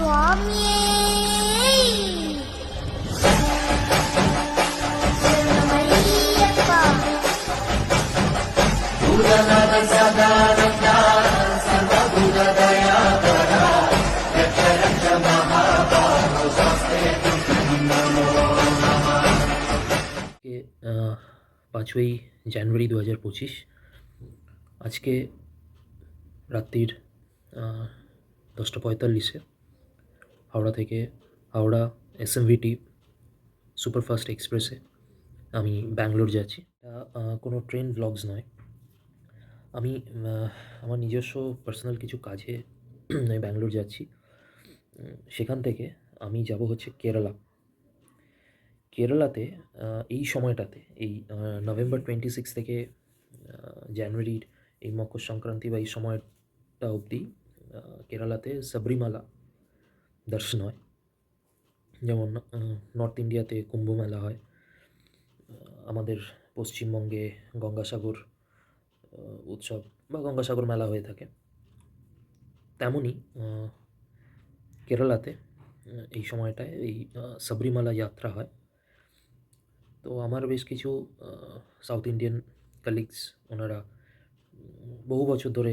స్వామియే శరణమయ్యప్ప. భూతనాథ సదానంద సర్వభూతదయాకర రక్ష రక్ష మహాబాహో స్వస్తే నమో নমঃ। 5ই জানুয়ারি 2025 আজকে রাত্রির 10:45 হাওড়া এসএমভিটি সুপারফাস্ট এক্সপ্রেসে আমি ব্যাঙ্গালোর যাচ্ছি। কোনো ট্রেন ভ্লগস নয়, আমি আমার নিজস্ব পার্সোনাল কিছু কাজে আমি ব্যাঙ্গালোর যাচ্ছি। সেখান থেকে আমি যাব হচ্ছে কেরালাতে। এই সময়টাতে এই নভেম্বর 26 থেকে জানুয়ারির এই মকর সংক্রান্তি বা এই সময়টা অবধি কেরালাতে সাবরিমালা দর্শন হয়। যেমন নর্থ ইন্ডিয়াতে কুম্ভ মেলা হয়, আমাদের পশ্চিমবঙ্গে গঙ্গাসাগর উৎসব বা গঙ্গাসাগর মেলা হয়ে থাকে, তেমনই কেরালাতে এই সময়টায় এই সাবরিমালা যাত্রা হয়। তো আমার বেশ কিছু সাউথ ইন্ডিয়ান কালিগস, ওনারা বহু বছর ধরে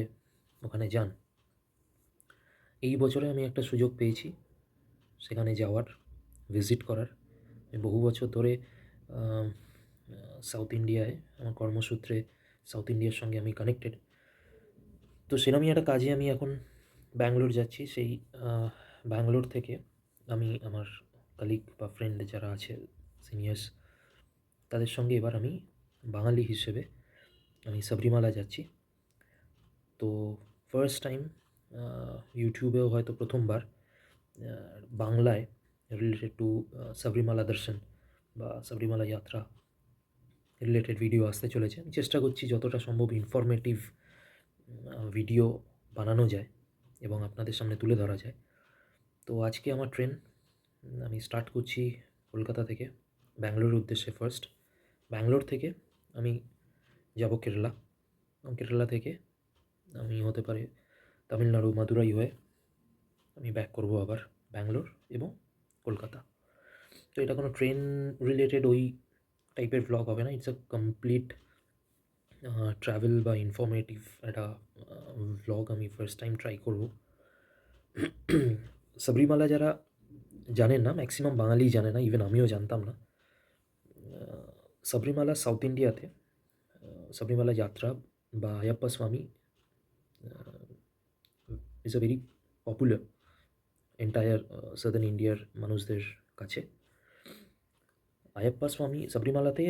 ওখানে যান। এই বছরে আমি একটা সুযোগ পেয়েছি সেখানে যাওয়ার, ভিজিট করার। বহু বছর ধরে সাউথ ইন্ডিয়ায় আমার কর্মসূত্রে সাউথ ইন্ডিয়ার সঙ্গে আমি কানেক্টেড। তো সেরকমই একটা কাজে আমি এখন ব্যাঙ্গালোর যাচ্ছি। সেই ব্যাঙ্গালোর থেকে আমি আমার কালিগ বা ফ্রেন্ড যারা আছে, সিনিয়র্স, তাদের সঙ্গে এবার আমি বাঙালি হিসেবে আমি সাবরিমালা যাচ্ছি। তো ফার্স্ট টাইম ইউটিউবেও হয়তো প্রথমবার বাংলায় রিলেটেড টু সাবরিমালা দর্শন বা সাবরিমালা যাত্রা রিলেটেড ভিডিও আসতে চলেছে। আমি চেষ্টা করছি যতটা সম্ভব ইনফরমেটিভ ভিডিও বানানো যায় এবং আপনাদের সামনে তুলে ধরা যায়। তো আজকে আমার ট্রেন, আমি স্টার্ট করছি কলকাতা থেকে ব্যাঙ্গালোর উদ্দেশ্যে। ফার্স্ট ব্যাঙ্গালোর থেকে আমি যাব কেরালা, এবং কেরালা থেকে আমি হতে পারে তামিলনাড়ু মাদুরাই হয়ে আমি ব্যাক করব আবার ব্যাঙ্গালোর এবং কলকাতা। তো এটা কোনো ট্রেন রিলেটেড ওই টাইপের ভ্লগ হবে না, ইটস আ কমপ্লিট ট্রাভেল বা ইনফরমেটিভ একটা ভ্লগ আমি ফার্স্ট টাইম ট্রাই করব। সাবরিমালা যারা জানেন না, ম্যাক্সিমাম বাঙালি জানে না, ইভেন আমিও জানতাম না। সাবরিমালা সাউথ ইন্ডিয়াতে সাবরিমালা যাত্রা বা আয়াপ্পা স্বামী is a very popular entire southern ইন্ডিয়ার মানুষদের কাছে। আয়াপ্পা স্বামী সাবরিমালাতে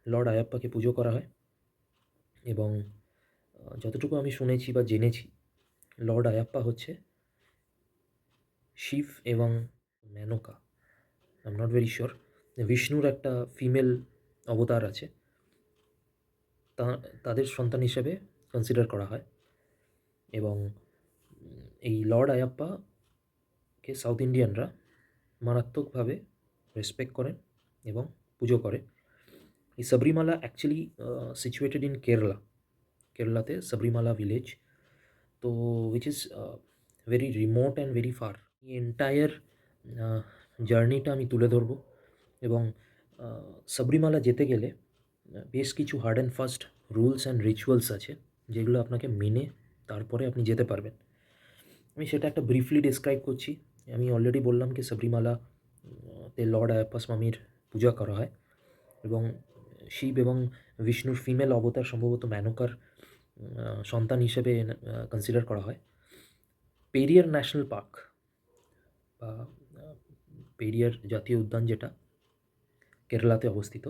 লর্ড আয়াপ্পাকে পুজো করা হয়, এবং যতটুকু আমি শুনেছি বা জেনেছি, লর্ড আয়াপ্পা হচ্ছে শিব এবং Menaka, I am not very sure, বিষ্ণুর একটা ফিমেল অবতার আছে, তাদের সন্তান হিসেবে কনসিডার করা হয়। এবং এই লর্ড আয়াপ্পাকে সাউথ ইন্ডিয়ানরা মারাত্মকভাবে রেসপেক্ট করেন এবং পুজো করে। এই সাবরিমালা অ্যাকচুয়ালি সিচুয়েটেড ইন কেরালাতে সাবরিমালা ভিলেজ, তো which is very remote and very far. এই এন্টায়ার জার্নিটা আমি তুলে ধরবো, এবং সাবরিমালা যেতে গেলে বেশ কিছু hard and fast rules and rituals আছে, যেগুলো আপনাকে মেনে তারপরে আপনি যেতে পারবেন। আমি সেটা একটা ব্রিফলি ডিসক্রাইব করছি। আমি অলরেডি বললাম কি সাবরিমালাতে লর্ড আয়াপ্পা স্বামীর পূজা করা হয়, এবং শিব এবং বিষ্ণুর ফিমেল অবতার সম্ভবত মেনকার সন্তান হিসেবে কনসিডার করা হয়। পেরিয়ার ন্যাশনাল পার্ক বা পেরিয়ার জাতীয় উদ্যান, যেটা কেরালাতে অবস্থিত,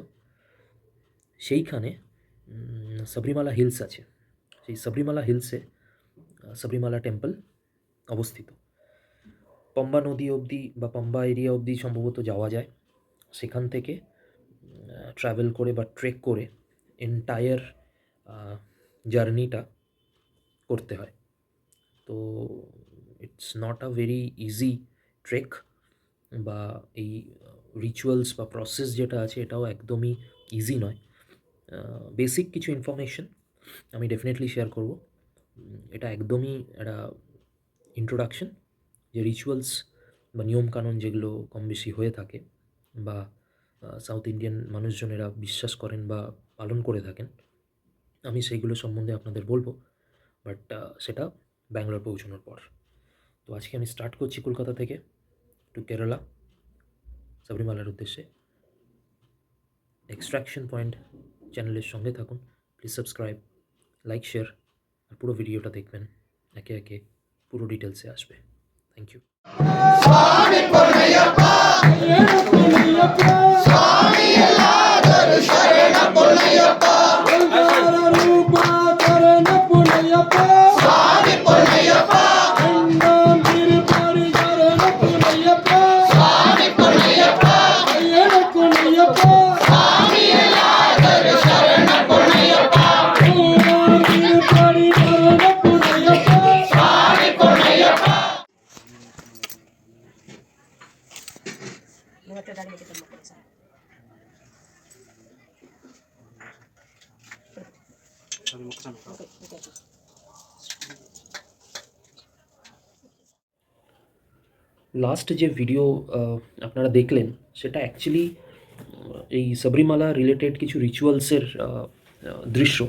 সেইখানে সাবরিমালা হিলস আছে। সেই সাবরিমালা হিলসে সাবরিমালা টেম্পল অবস্থিত। পম্বা নদী অবধি বা পম্বা এরিয়া অবধি সম্ভবত যাওয়া যায়। সেখান থেকে ট্রাভেল করে বা ট্রেক করে এন্টায়ার জার্নিটা করতে হয়। তো it's not a very easy trek, বা এই রিচুয়ালস বা প্রসেস যেটা আছে এটাও একদমই ইজি নয়। বেসিক কিছু ইনফরমেশন আমি ডেফিনেটলি শেয়ার করব। এটা একদমই একটা ইন্ট্রোডাকশন, যে রিচুয়ালস বা নিয়মকানুন যেগুলো কম বেশি হয়ে থাকে বা সাউথ ইন্ডিয়ান মানুষজনেরা বিশ্বাস করেন বা পালন করে থাকেন, আমি সেইগুলো সম্বন্ধে আপনাদের বলবো, বাট সেটা ব্যাঙ্গালোর পৌঁছানোর পর। তো আজকে আমি স্টার্ট করছি কলকাতা থেকে টু কেরালা, সাবরিমালার উদ্দেশ্যে। এক্সট্রাকশন পয়েন্ট চ্যানেলের সঙ্গে থাকুন, প্লিজ সাবস্ক্রাইব, লাইক, শেয়ার, আর পুরো ভিডিওটা দেখবেন, একে একে পুরো ডিটেলসে আসবে। Thank you. লাস্ট যে ভিডিও আপনারা দেখলেন সেটা অ্যাকচুয়ালি এই সাবরিমালা রিলেটেড কিছু রিচুয়ালসের দৃশ্য,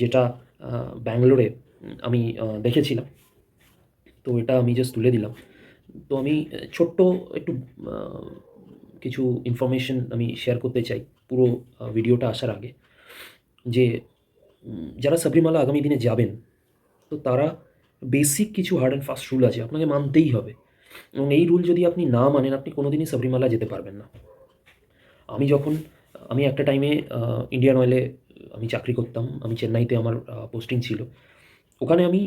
যেটা ব্যাঙ্গালোরে আমি দেখেছিলাম। তো এটা আমি জাস্ট তুলে দিলাম। তো আমি ছোট্ট একটু কিছু ইনফরমেশন আমি শেয়ার করতে চাই পুরো ভিডিওটা আসার আগে, যে যারা সাবরিমালা আগামী দিনে যাবেন, তো তারা বেসিক কিছু হার্ড অ্যান্ড ফাস্ট রুল আছে, আপনাকে মানতেই হবে, এবং এই রুল যদি আপনি না মানেন আপনি কোনোদিনই সাবরিমালা যেতে পারবেন না। আমি একটা টাইমে ইন্ডিয়ান অয়েলে আমি চাকরি করতাম, আমি চেন্নাইতে আমার পোস্টিং ছিল। ওখানে আমি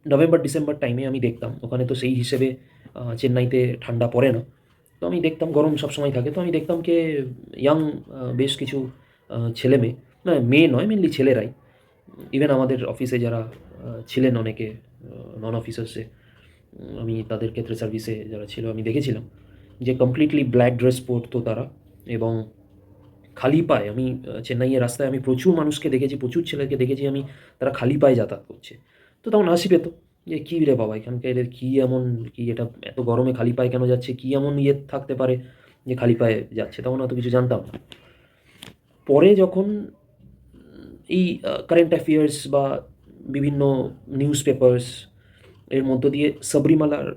নভেম্বর ডিসেম্বর টাইমে আমি দেখতাম, ওখানে তো সেই হিসেবে চেন্নাইতে ঠান্ডা পড়ে না, তো আমি দেখতাম গরম সবসময় থাকে। তো আমি দেখতাম যে ইয়াং বেশ কিছু ছেলে মেয়ে, না মেয়ে নয়, মেনলি ছেলেরাই, ইভেন আমাদের অফিসে যারা ছিলেন অনেকে নন অফিসার্সে, আমি তাদের ক্ষেত্রে সার্ভিসে যারা ছিল আমি দেখেছিলাম যে কমপ্লিটলি ব্ল্যাক ড্রেস পরতো তারা, এবং খালি পায়ে, আমি চেন্নাইয়ের রাস্তায় আমি প্রচুর মানুষকে দেখেছি, প্রচুর ছেলেকে দেখেছি আমি, তারা খালি পায়ে যাতায়াত করছে। তো তখন হাসি পেতো যে কী রে বাবা, এখানকার এদের কী এমন, কি এটা এত গরমে খালি পায়ে কেন যাচ্ছে, কী এমন ইয়ে থাকতে পারে যে খালি পায়ে যাচ্ছে, তখন অত কিছু জানতাম না। পরে যখন এই কারেন্ট অ্যাফেয়ার্স বা বিভিন্ন নিউজ পেপার্স এর মধ্য দিয়ে সাবরিমালার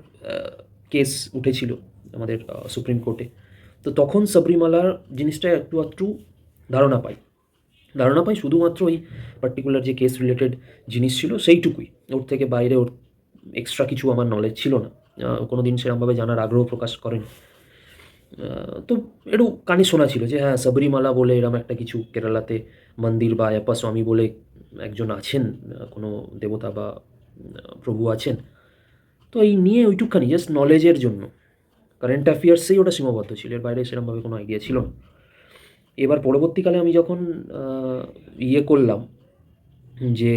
কেস উঠেছিল আমাদের সুপ্রিম কোর্টে, তো তখন সাবরিমালার জিনিসটা একটু আধটু ধারণা পাই শুধুমাত্র ওই পার্টিকুলার যে কেস রিলেটেড জিনিস ছিল সেইটুকুই, ওর থেকে বাইরে ওর এক্সট্রা কিছু আমার নলেজ ছিল না, কোনো দিন সেরকমভাবে জানার আগ্রহ প্রকাশ করেন। তো একটু কানে শোনা ছিল যে হ্যাঁ সাবরিমালা বলে এরকম একটা কিছু কেরালাতে মন্দির বা আয়াপ্পা স্বামী বলে একজন আছেন, কোনো দেবতা বা প্রভু আছেন। তো এই নিয়ে ওইটুকখানি জাস্ট নলেজের জন্য, কারেন্ট অ্যাফেয়ার্সেই ওটা সীমাবদ্ধ ছিল, এর বাইরে সেরকমভাবে কোনো আইডিয়া ছিল না। এবার পরবর্তীকালে আমি যখন ইয়ে করলাম যে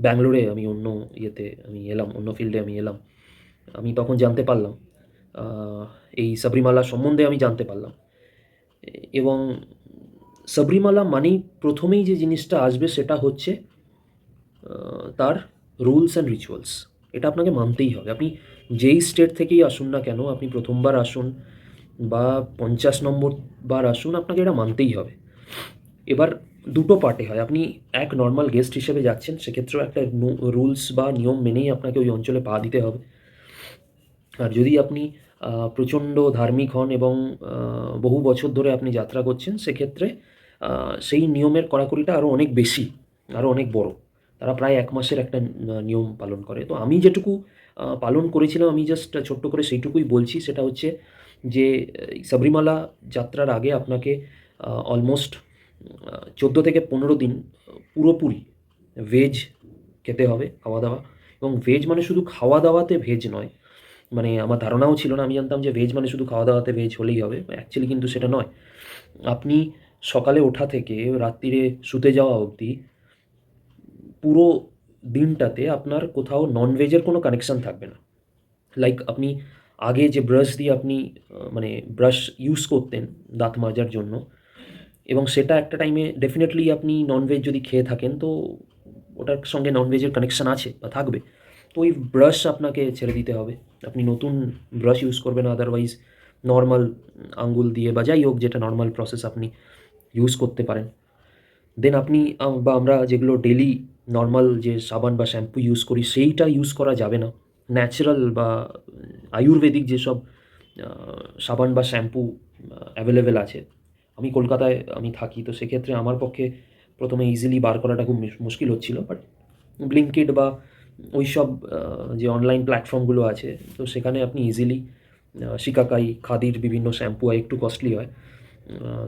ব্যাঙ্গালোরে আমি অন্য ইয়েতে আমি এলাম, অন্য ফিল্ডে আমি এলাম, আমি তখন জানতে পারলাম এই সাবরিমালা সম্বন্ধে আমি জানতে পারলাম। এবং সাবরিমালা মানেই প্রথমেই যে জিনিসটা আসবে সেটা হচ্ছে তার রুলস অ্যান্ড রিচুয়ালস। এটা আপনাকে মানতেই হবে, আপনি যেই স্টেট থেকেই আসুন না কেন, আপনি প্রথমবার আসুন বা 50 নম্বর বার আসুন, আপনাকে এটা মানতেই হবে। এবার দুটো পার্টে হয়, আপনি এক নর্মাল গেস্ট হিসেবে যাচ্ছেন, সেক্ষেত্রেও একটা রুলস বা নিয়ম মেনেই আপনাকে ওই অঞ্চলে পা দিতে হবে। আর যদি আপনি প্রচণ্ড ধার্মিক হন এবং বহু বছর ধরে আপনি যাত্রা করছেন, সেক্ষেত্রে সেই নিয়মের কড়াকড়িটা আরও অনেক বেশি, আরও অনেক বড়। তারা প্রায় 1 মাসের একটা নিয়ম পালন করে। তো আমি যেটুকু পালন করেছিলাম, আমি জাস্ট ছোট্ট করে সেইটুকুই বলছি। সেটা হচ্ছে যে সাবরিমালা যাত্রার আগে আপনাকে অলমোস্ট 14 থেকে 15 দিন পুরোপুরি ভেজ খেতে হবে, খাওয়া দাওয়া। এবং ভেজ মানে শুধু খাওয়া দাওয়াতে ভেজ নয়, মানে আমার ধারণাও ছিল না, আমি জানতাম যে ভেজ মানে শুধু খাওয়া দাওয়াতে ভেজ হলেই হবে, অ্যাকচুয়ালি কিন্তু সেটা নয়। আপনি সকালে ওঠা থেকে রাত্রিরে শুতে যাওয়া অবধি পুরো দিনটাতে আপনার কোথাও ননভেজের কোনো কানেকশান থাকবে না। লাইক আপনি আগে যে ব্রাশ দিয়ে আপনি মানে ব্রাশ ইউজ করতেন দাঁত মাজার জন্য, এবং সেটা একটা টাইমে ডেফিনেটলি আপনি ননভেজ যদি খেয়ে থাকেন তো ওটার সঙ্গে ননভেজের কানেকশান আছে বা থাকবে। তো ওই ব্রাশ আপনাকে ছেড়ে দিতে হবে। আপনি নতুন ব্রাশ ইউজ করবেন, আদারওয়াইজ নর্মাল আঙ্গুল দিয়ে বা যাই হোক যেটা নর্মাল প্রসেস আপনি ইউজ করতে পারেন। দেন আপনি বা আমরা যেগুলো ডেলি নর্মাল যে সাবান বা শ্যাম্পু ইউজ করি সেইটা ইউজ করা যাবে না। ন্যাচারাল বা আয়ুর্বেদিক যেসব সাবান বা শ্যাম্পু অ্যাভেলেবেল আছে, আমি কলকাতায় থাকি, তো সেক্ষেত্রে আমার পক্ষে প্রথমে ইজিলি বার করাটা খুব মুশকিল হচ্ছিল। বাট ব্লিঙ্কিট বা ওই সব যে অনলাইন প্ল্যাটফর্মগুলো আছে, তো সেখানে আপনি ইজিলি শিকাকাই, খাদির বিভিন্ন শ্যাম্পু হয়, একটু কস্টলি হয়,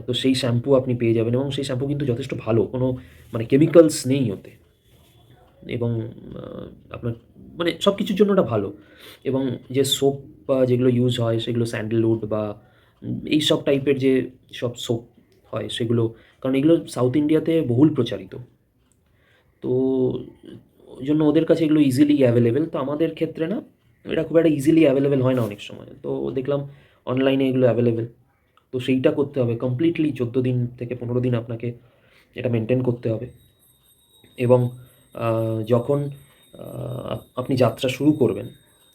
তো সেই শ্যাম্পু আপনি পেয়ে যাবেন এবং সেই শ্যাম্পু কিন্তু যথেষ্ট ভালো, কোনো মানে কেমিক্যালস নেই ওতে, এবং আপনার মানে সব কিছুর জন্য ওটা ভালো। এবং যে সোপ বা যেগুলো ইউজ হয় সেগুলো স্যান্ডেলউড বা এই সব টাইপের যে সব সোপ হয় সেগুলো, কারণ এগুলো সাউথ ইন্ডিয়াতে বহুল প্রচারিত, তো ওই জন্য ওদের কাছে এগুলো ইজিলি অ্যাভেলেবেল। তো আমাদের ক্ষেত্রে না, এটা খুব একটা ইজিলি অ্যাভেলেবেল হয় না অনেক সময়, তো দেখলাম অনলাইনে এগুলো অ্যাভেলেবেল। তো সেইটা করতে হবে কমপ্লিটলি 14 দিন থেকে 15 দিন আপনাকে এটা মেনটেন করতে হবে। এবং যখন আপনি যাত্রা শুরু করবেন,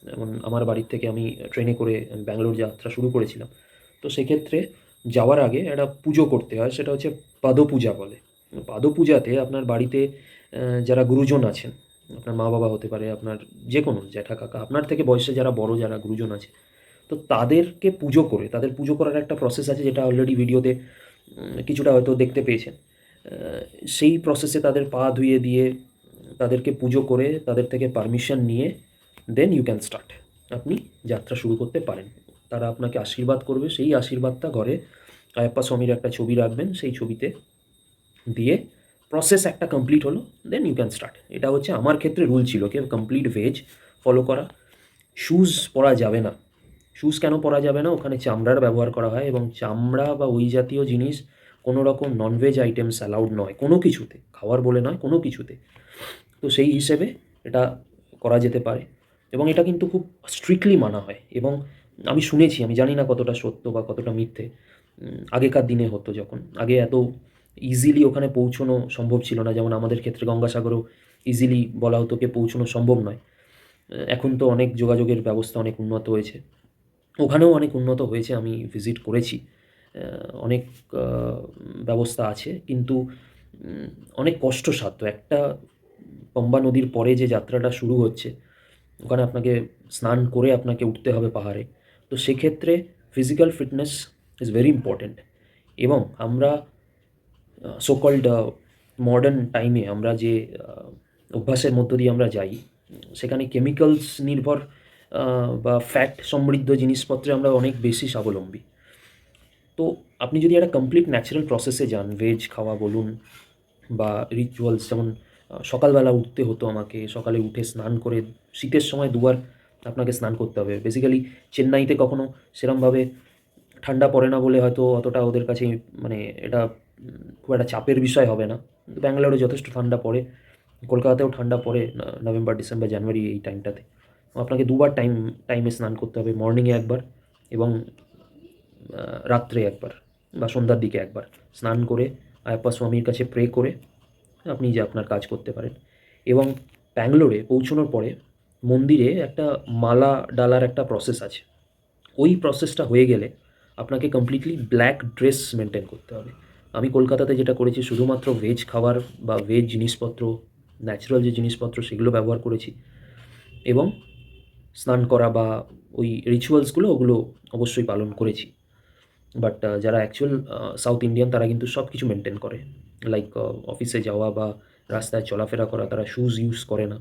যেমন আমার বাড়ির থেকে আমি ট্রেনে করে ব্যাঙ্গালোর যাত্রা শুরু করেছিলাম, তো সেক্ষেত্রে যাওয়ার আগে একটা পুজো করতে হয়, সেটা হচ্ছে পাদপূজা বলে। পাদপূজাতে আপনার বাড়িতে যারা গুরুজন আছেন, আপনার মা বাবা হতে পারে, আপনার যে কোনো জ্যাঠা কাকা, আপনার থেকে বয়সে যারা বড় যারা গুরুজন আছে, তো তাদেরকে পুজো করে, তাদের পুজো করার একটা প্রসেস আছে যেটা অলরেডি ভিডিওতে কিছুটা হয়তো দেখতে পেয়েছেন। সেই প্রসেসে তাদের পা ধুয়ে দিয়ে তাদেরকে পুজো করে তাদের থেকে পারমিশন নিয়ে দেন ইউ ক্যান স্টার্ট, আপনি যাত্রা শুরু করতে পারেন। তারা আপনাকে আশীর্বাদ করবে, সেই আশীর্বাদটা ঘরে আয়াপ্পা স্বামীর একটা ছবি রাখবেন, সেই ছবিতে দিয়ে প্রসেস একটা কমপ্লিট হলো, দেন ইউ ক্যান স্টার্ট। এটা হচ্ছে আমার ক্ষেত্রে রুল ছিল কি কমপ্লিট ভেজ ফলো করা। শুজ পরা যাবে না। শুজ কেন পরা যাবে না? ওখানে চামড়ার ব্যবহার করা হয় এবং চামড়া বা ওই জাতীয় জিনিস কোনো রকম ননভেজ আইটেমস অ্যালাউড নয় কোনো কিছুতে, খাওয়ার বলে নয়, কোনো কিছুতে। তো সেই হিসেবে এটা করা যেতে পারে এবং এটা কিন্তু খুব স্ট্রিক্টলি মানা হয়। এবং আমি শুনেছি, আমি জানি না কতটা সত্য বা কতটা মিথ্যে, আগেকার দিনে হতো যখন, আগে এত ইজিলি ওখানে পৌঁছানো সম্ভব ছিল না, যেমন আমাদের ক্ষেত্রে গঙ্গাসাগরেও ইজিলি বলা হতো কে পৌঁছানো সম্ভব নয়। এখন তো অনেক যোগাযোগের ব্যবস্থা অনেক উন্নত হয়েছে, ওখানেও অনেক উন্নত হয়েছে, আমি ভিজিট করেছি। অনেক ব্যবস্থা আছে, কিন্তু অনেক কষ্টসাধ্য। একটা পম্বা নদীর পরে যে যাত্রাটা শুরু হচ্ছে, ওখানে আপনাকে স্নান করে আপনাকে উঠতে হবে পাহাড়ে। তো সেক্ষেত্রে physical fitness is very important. এবং আমরা সো কল্ড মডার্ন টাইমে আমরা যে অভ্যাসের মধ্য দিয়ে আমরা যাই, সেখানে কেমিক্যালস নির্ভর বা ফ্যাট সমৃদ্ধ জিনিসপত্রে আমরা অনেক বেশি স্বাবলম্বী। তো আপনি যদি একটা কমপ্লিট ন্যাচারাল প্রসেসে যান, ভেজ খাওয়া বলুন বা রিচুয়ালস, যেমন সকালবেলা উঠতে হতো আমাকে, সকালে উঠে স্নান করে, শীতের সময় দুবার আপনাকে স্নান করতে হবে। বেসিক্যালি চেন্নাইতে কখনো সেরমভাবে ঠান্ডা পড়ে না বলে হয়তো অতটা ওদের কাছে মানে এটা খুব একটা চাপের বিষয় হবে না, কিন্তু ব্যাঙ্গালোরে যথেষ্ট ঠান্ডা পড়ে, কলকাতাতেও ঠান্ডা পড়ে নভেম্বর, ডিসেম্বর, জানুয়ারি এই টাইমটাতে। আপনাকে দুবার টাইমে স্নান করতে হবে, মর্নিংয়ে একবার এবং রাত্রে একবার বা সন্ধ্যার দিকে একবার। স্নান করে আয়াপ্পা স্বামীর কাছে প্রে করে আপনি যে আপনার কাজ করতে পারেন। এবং ব্যাঙ্গালোরে পৌঁছানোর পরে মন্দিরে একটা মালা ডালার একটা প্রসেস আছে। ওই প্রসেসটা হয়ে গেলে আপনাকে কমপ্লিটলি ব্ল্যাক ড্রেস মেনটেন করতে হবে। আমি কলকাতাতে যেটা করেছি, শুধুমাত্র ভেজ খাবার বা ভেজ জিনিসপত্র, ন্যাচারাল যে জিনিসপত্র সেগুলো ব্যবহার করেছি, এবং স্নান করা বা ওই রিচুয়ালসগুলো ওগুলো অবশ্যই পালন করেছি। বাট যারা অ্যাকচুয়াল সাউথ ইন্ডিয়ান তারা কিন্তু সব কিছু মেনটেন করে, লাইক অফিসে যাওয়া বা রাস্তায় চলাফেরা করা, তারা শুজ ইউজ করে না।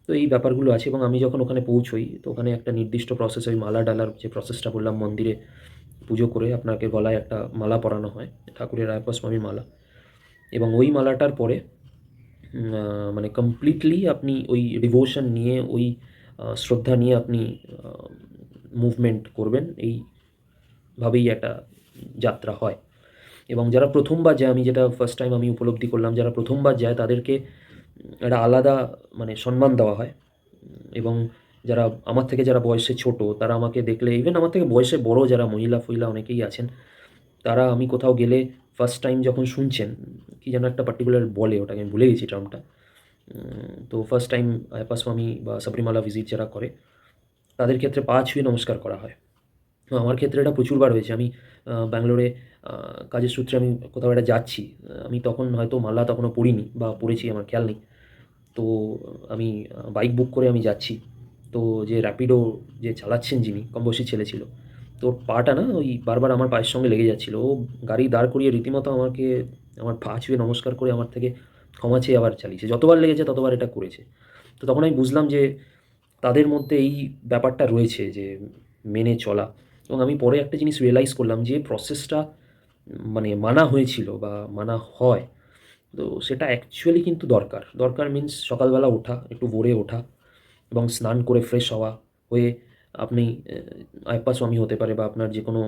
তো এই ব্যাপারগুলো আছে। এবং আমি যখন ওখানে পৌঁছোই, তো ওখানে একটা নির্দিষ্ট প্রসেস, ওই মালা ডালার যে প্রসেসটা বললাম, মন্দিরে পুজো করে আপনাকে গলায় একটা মালা পরানো হয়, ঠাকুরের আয়াপ্পা স্বামীর মালা। এবং ওই মালাটার পরে মানে কমপ্লিটলি আপনি ওই ডিভোশন নিয়ে, ওই শ্রদ্ধা নিয়ে আপনি মুভমেন্ট করবেন, এইভাবেই একটা যাত্রা হয়। এবং যারা প্রথমবার যায়, আমি যেটা ফার্স্ট টাইম আমি উপলব্ধি করলাম, যারা প্রথমবার যায় তাদেরকে একটা আলাদা মানে সম্মান দেওয়া হয়। এবং যারা আমার থেকে যারা বয়সে ছোট, তারা আমাকে দেখলে, ইভেন আমার থেকে বয়সে বড় যারা মহিলা ফহিলা অনেকেই আছেন, তারা আমি কোথাও গেলে ফার্স্ট টাইম যখন শুনছেন, কি যেন একটা পার্টিকুলার বলে, ওটাকে আমি ভুলে গেছি টার্মটা, তো ফার্স্ট টাইম আয়াপ্পা স্বামী বা সাবরিমালা ভিজিট যারা করে তাদের ক্ষেত্রে পা ছুঁয়ে নমস্কার করা হয়। তো আমার ক্ষেত্রে এটা প্রচুরবার হয়েছে। আমি ব্যাঙ্গালোরে কাজের সূত্রে আমি কোথাও একটা যাচ্ছি। আমি তখন হয়তো মালা তখনও পরিনি বা পরেছি আমার খেয়াল নেই। তো আমি বাইক বুক করে আমি যাচ্ছি। তো যে র্যাপিডো যে চালাচ্ছেন যিনি, কম বয়সী ছেলে ছিল। তো ওর পাটা না ওই বারবার আমার পায়ের সঙ্গে লেগে যাচ্ছিল। ও গাড়ি দাঁড় করিয়ে রীতিমতো আমাকে আমার পা ছুঁয়ে নমস্কার করে আমার থেকে ক্ষমা চেয়ে আবার চালিয়েছে। যতবার লেগেছে ততবার এটা করেছে। তো তখন আমি বুঝলাম যে তাদের মধ্যে এই ব্যাপারটা রয়েছে যে মেনে চলা। এবং আমি পরে একটা জিনিস রিয়ালাইজ করলাম যে প্রসেসটা মানে মানা হয়েছিল বা মানা হয়, তো সেটা অ্যাকচুয়ালি কিন্তু দরকার মিন্স সকালবেলা ওঠা, একটু ভোরে ওঠা এবং স্নান করে ফ্রেশ হওয়া হয়ে আপনি আয়াপ্পা স্বামী হতে পারে বা আপনার যে কোনো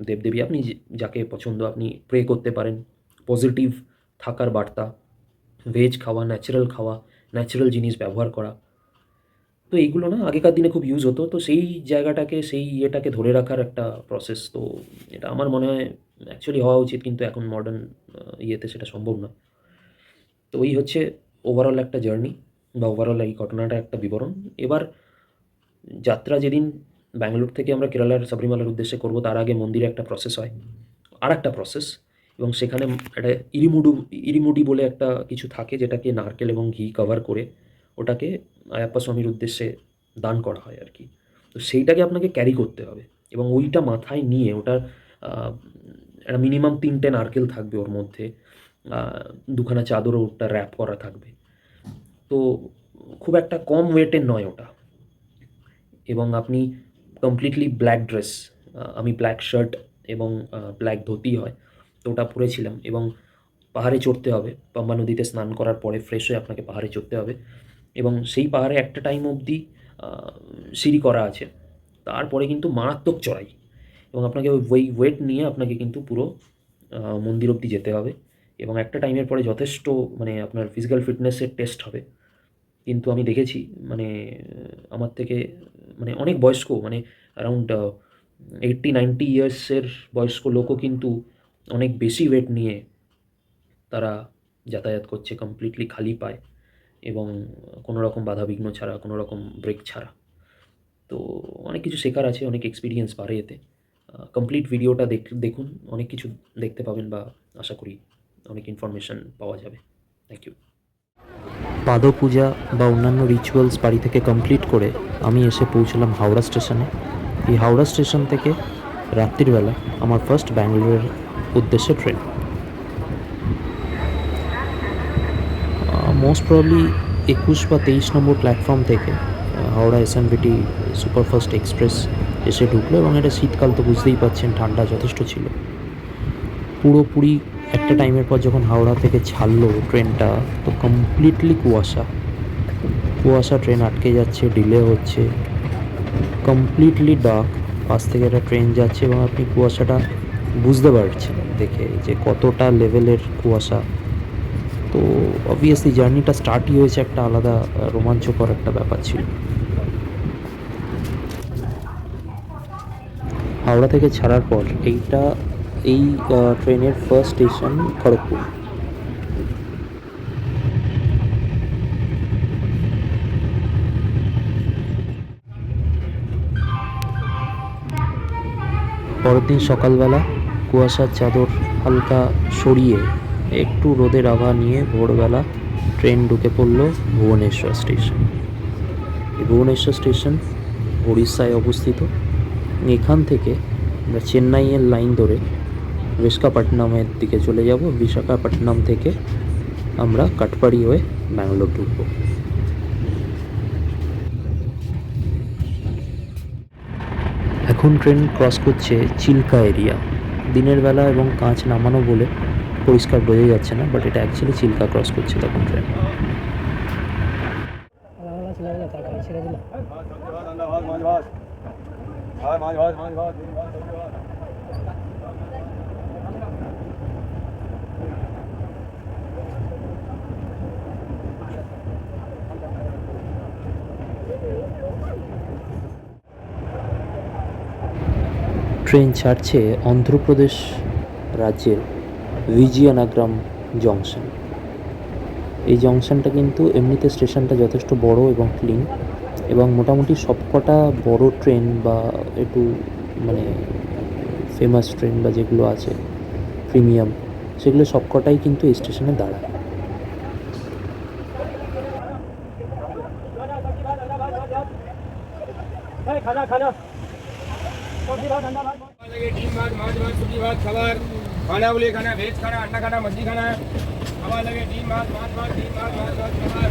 দেবদেবী আপনি যাকে পছন্দ আপনি প্রে করতে পারেন। পজিটিভ থাকার বার্তা, ভেজ খাওয়া, ন্যাচারাল জিনিস ব্যবহার করা। তো এইগুলো না আগেকার দিনে খুব ইউজ হতো। তো সেই জায়গাটাকে, সেই ইয়েটাকে ধরে রাখার একটা প্রসেস। তো এটা আমার মনে হয় অ্যাকচুয়ালি হওয়া উচিত, কিন্তু এখন মডার্ন ইয়েতে সেটা সম্ভব না। তো এই হচ্ছে ওভারঅল একটা জার্নি বা ওভারঅল এই ঘটনাটা একটা বিবরণ। এবার যাত্রা যেদিন ব্যাঙ্গালোর থেকে আমরা কেরালার সাবরিমালার উদ্দেশ্যে করব, তার আগে মন্দিরে একটা প্রসেস হয়, আরেকটা প্রসেস। এবং সেখানে একটা ইরিমুডি বলে একটা কিছু থাকে, যেটাকে নারকেল এবং ঘি কভার করে ওটাকে আয়াপ্পা স্বামীর উদ্দেশ্যে দান করা হয় আর কি। তো সেইটাকে আপনাকে ক্যারি করতে হবে এবং ওইটা মাথায় নিয়ে ওটার আহ, একটা মিনিমাম 3টে নারকেল থাকবে ওর মধ্যে, দুখানা চাদরও ওটা র্যাপ করা থাকবে। তো খুব একটা কম ওয়েটের নয় ওটা। এবং আপনি কমপ্লিটলি ব্ল্যাক ড্রেস, আমি ব্ল্যাক শার্ট এবং ব্ল্যাক ধুতি হয়, তো ওটা পরেছিলাম। এবং পাহাড়ে চড়তে হবে, পাম্বা নদীতে স্নান করার পরে ফ্রেশ হয়ে আপনাকে পাহাড়ে চড়তে হবে। এবং সেই পাহাড়ে একটা টাইম অবধি সিঁড়ি করা আছে, তারপরে কিন্তু মারাত্মক চড়াই। এবং আপনাকে ওই ওয়েট নিয়ে আপনাকে কিন্তু পুরো মন্দির অবধি যেতে হবে। এবং একটা টাইমের পরে যথেষ্ট মানে আপনার ফিজিক্যাল ফিটনেসের টেস্ট হবে। কিন্তু আমি দেখেছি মানে আমার থেকে মানে অনেক বয়স্ক, মানে অ্যারাউন্ড 80-90 ইয়ার্সের বয়স্ক লোকও কিন্তু অনেক বেশি ওয়েট নিয়ে তারা যাতায়াত করছে কমপ্লিটলি খালি পায়ে এবং কোনো রকম বাধাবিঘ্ন ছাড়া, কোনো রকম ব্রেক ছাড়া। তো অনেক কিছু শেখার আছে, অনেক এক্সপিরিয়েন্স বাড়ে এতে। কমপ্লিট ভিডিওটা দেখুন, অনেক কিছু দেখতে পাবেন বা আশা করি অনেক ইনফরমেশান পাওয়া যাবে। Thank you. পাদপূজা বা অন্যান্য রিচুয়ালস বাড়ি থেকে কমপ্লিট করে আমি এসে পৌঁছলাম হাওড়া স্টেশনে। এই হাওড়া স্টেশন থেকে রাত্রিবেলা আমার ফার্স্ট ব্যাঙ্গালোরের উদ্দেশ্যে ট্রেন। মোস্ট প্রবলি 21 বা 23 নম্বর প্ল্যাটফর্ম থেকে হাওড়া এসএনভিটি সুপারফাস্ট এক্সপ্রেস এসে ঢুকলো। এবং এটা শীতকাল, তো বুঝতেই পারছেন ঠান্ডা যথেষ্ট ছিল। পুরোপুরি একটা টাইমের পর যখন হাওড়া থেকে ছাড়লো ট্রেনটা, তো কমপ্লিটলি কুয়াশা, ট্রেন আটকে যাচ্ছে, ডিলে হচ্ছে, কমপ্লিটলি ডার্ক। পাশ থেকে একটা ট্রেন যাচ্ছে এবং আপনি কুয়াশাটা বুঝতে পারছেন দেখে যে কতটা লেভেলের কুয়াশা। তো অবভিয়াসলি জার্নিটা স্টার্টই হয়েছে একটা আলাদা রোমাঞ্চকর একটা ব্যাপার ছিল। হাওড়া থেকে ছাড়ার পর এই ট্রেনের ফার্স্ট স্টেশন খড়গপুর। পরের দিন সকালবেলা কুয়াশার চাদর হালকা সরিয়ে একটু রোদের আভা নিয়ে ভোরবেলা ট্রেন ঢুকে পড়ল ভুবনেশ্বর স্টেশন। এই ভুবনেশ্বর স্টেশন উড়িষ্যায় অবস্থিত। এখান থেকে আমরা চেন্নাইয়ের লাইন ধরে বিশাখাপট্টনমের দিকে চলে যাব। বিশাখাপট্টনম থেকে আমরা কাটপাড়ি হয়ে ব্যাঙ্গালোর ঢুকব। এখন ট্রেন ক্রস করছে চিল্কা এরিয়া। দিনের বেলা এবং কাঁচ নামানো বলে পরিষ্কার বোঝা যাচ্ছে না, বাট এটা অ্যাকচুয়ালি চিল্কা ক্রস করছে তখন ট্রেন। ট্রেন ছাড়ছে অন্ধ্রপ্রদেশ রাজ্যের বিজয়নগরম জংশন। এই জংশনটা কিন্তু এমনিতে স্টেশনটা যথেষ্ট বড় এবং ক্লিন, এবং মোটামুটি সবকটা বড় ট্রেন বা একটু মানে ফেমাস ট্রেন বা যেগুলো আছে প্রিমিয়াম, সেগুলো সবকটাই কিন্তু এই স্টেশনে দাঁড়ায়। लगे टीम भात माछ भात सब्जी भात खबर खाना बोले खाना वेज खाना अंडा खाना मछली खाना हवा लगे टीम भात माछ भात टीम भात माछ भात खबर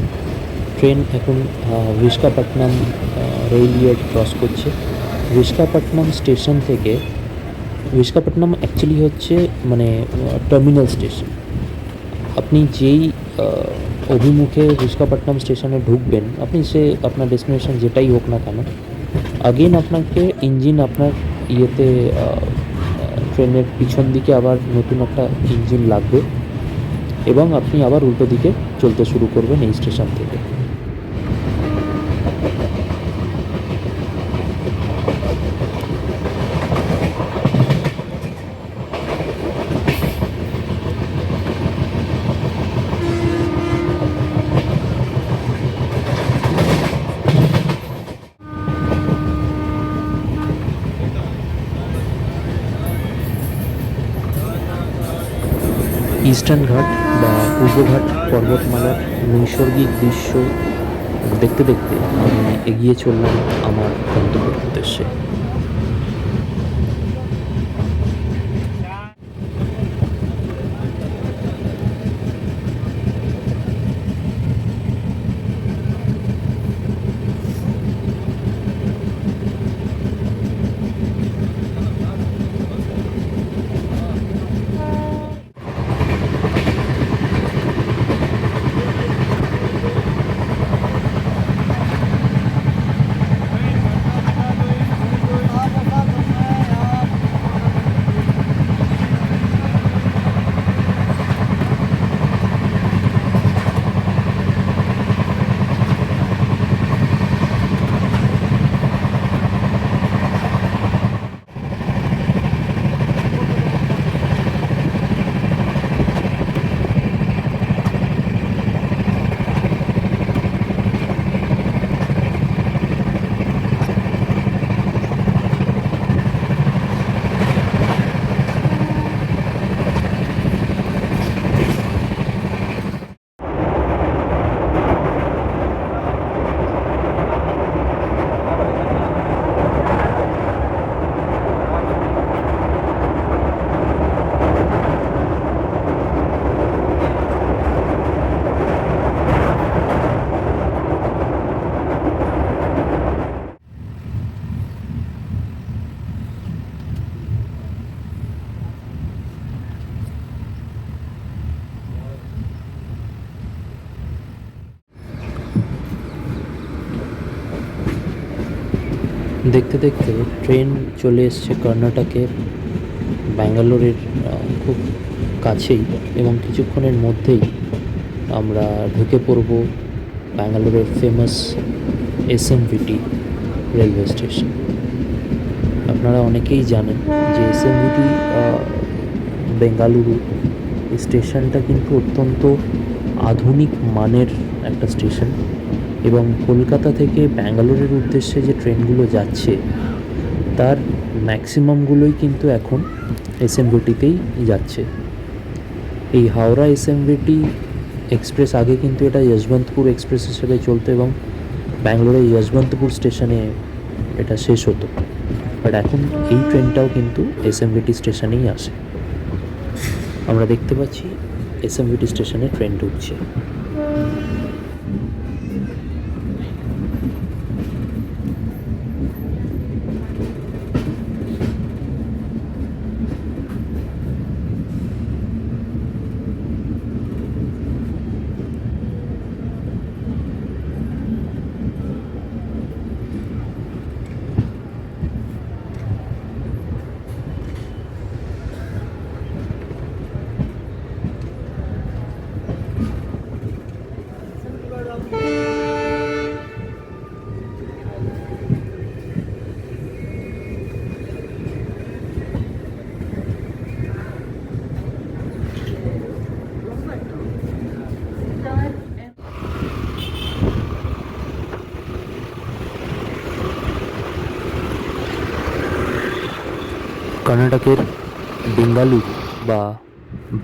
ট্রেন এখন বিশাখাপট্টনম রেলওয়ে ক্রস করছে। বিশাখাপট্টনম স্টেশন থেকে, বিশাখাপট্টনম অ্যাকচুয়ালি হচ্ছে মানে টার্মিনাল স্টেশন। আপনি যেই অভিমুখে বিশাখাপট্টনম স্টেশনে ঢুকবেন, আপনি সে আপনার ডেস্টিনেশন যেটাই হোক না কেন, আগেন আপনাকে ইঞ্জিন আপনার ইয়েতে ট্রেনের পিছন দিকে আবার নতুন একটা ইঞ্জিন লাগবে এবং আপনি আবার উল্টো দিকে চলতে শুরু করবেন এই স্টেশন থেকে। ইস্টার্ন ঘাট বা পূর্বঘাট পর্বতমালার নৈসর্গিক দৃশ্য দেখতে দেখতে আমি এগিয়ে চললাম আমার গন্তব্যের উদ্দেশ্যে। দেখতে দেখতে ট্রেন চলে এসছে কর্ণাটকের ব্যাঙ্গালোরের খুব কাছেই, এবং কিছুক্ষণের মধ্যেই আমরা ঢুকে পড়ব ব্যাঙ্গালোরের ফেমাস এসএমভিটি রেলওয়ে স্টেশন। আপনারা অনেকেই জানেন যে এসএমভিটি বেঙ্গালুরু এই স্টেশনটা কিন্তু অত্যন্ত আধুনিক মানের একটা স্টেশন, এবং কলকাতা থেকে ব্যাঙ্গালোরের উদ্দেশ্যে যে ট্রেনগুলো যাচ্ছে তার ম্যাক্সিমামগুলোই কিন্তু এখন এসএমভিটিতেই যাচ্ছে। এই হাওড়া এসএমভিটি এক্সপ্রেস আগে কিন্তু এটা যশবন্তপুর এক্সপ্রেস হিসেবে চলতো এবং ব্যাঙ্গালোরের যশবন্তপুর স্টেশনে এটা শেষ হতো, বাট এখন এই ট্রেনটাও কিন্তু এসএমভিটি স্টেশনেই আসে। আমরা দেখতে পাচ্ছি এসএমভিটি স্টেশনে ট্রেন ঢুকছে। কর্ণাটকের বেঙ্গালুরু বা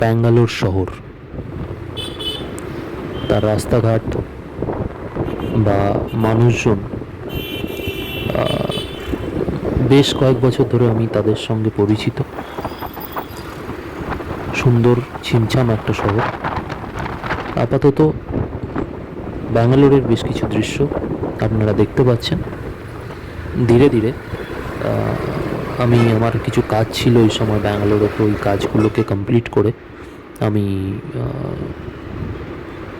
ব্যাঙ্গালোর শহর, তার রাস্তাঘাট বা মানুষজন, বেশ কয়েক বছর ধরে আমি তাদের সঙ্গে পরিচিত। সুন্দর ছিমছাম একটা শহর। আপাতত ব্যাঙ্গালোরের বেশ কিছু দৃশ্য আপনারা দেখতে পাচ্ছেন। ধীরে ধীরে আমি আমার কিছু কাজ ছিল ওই সময় ব্যাঙ্গালোরে, তো ওই কাজগুলোকে কমপ্লিট করে আমি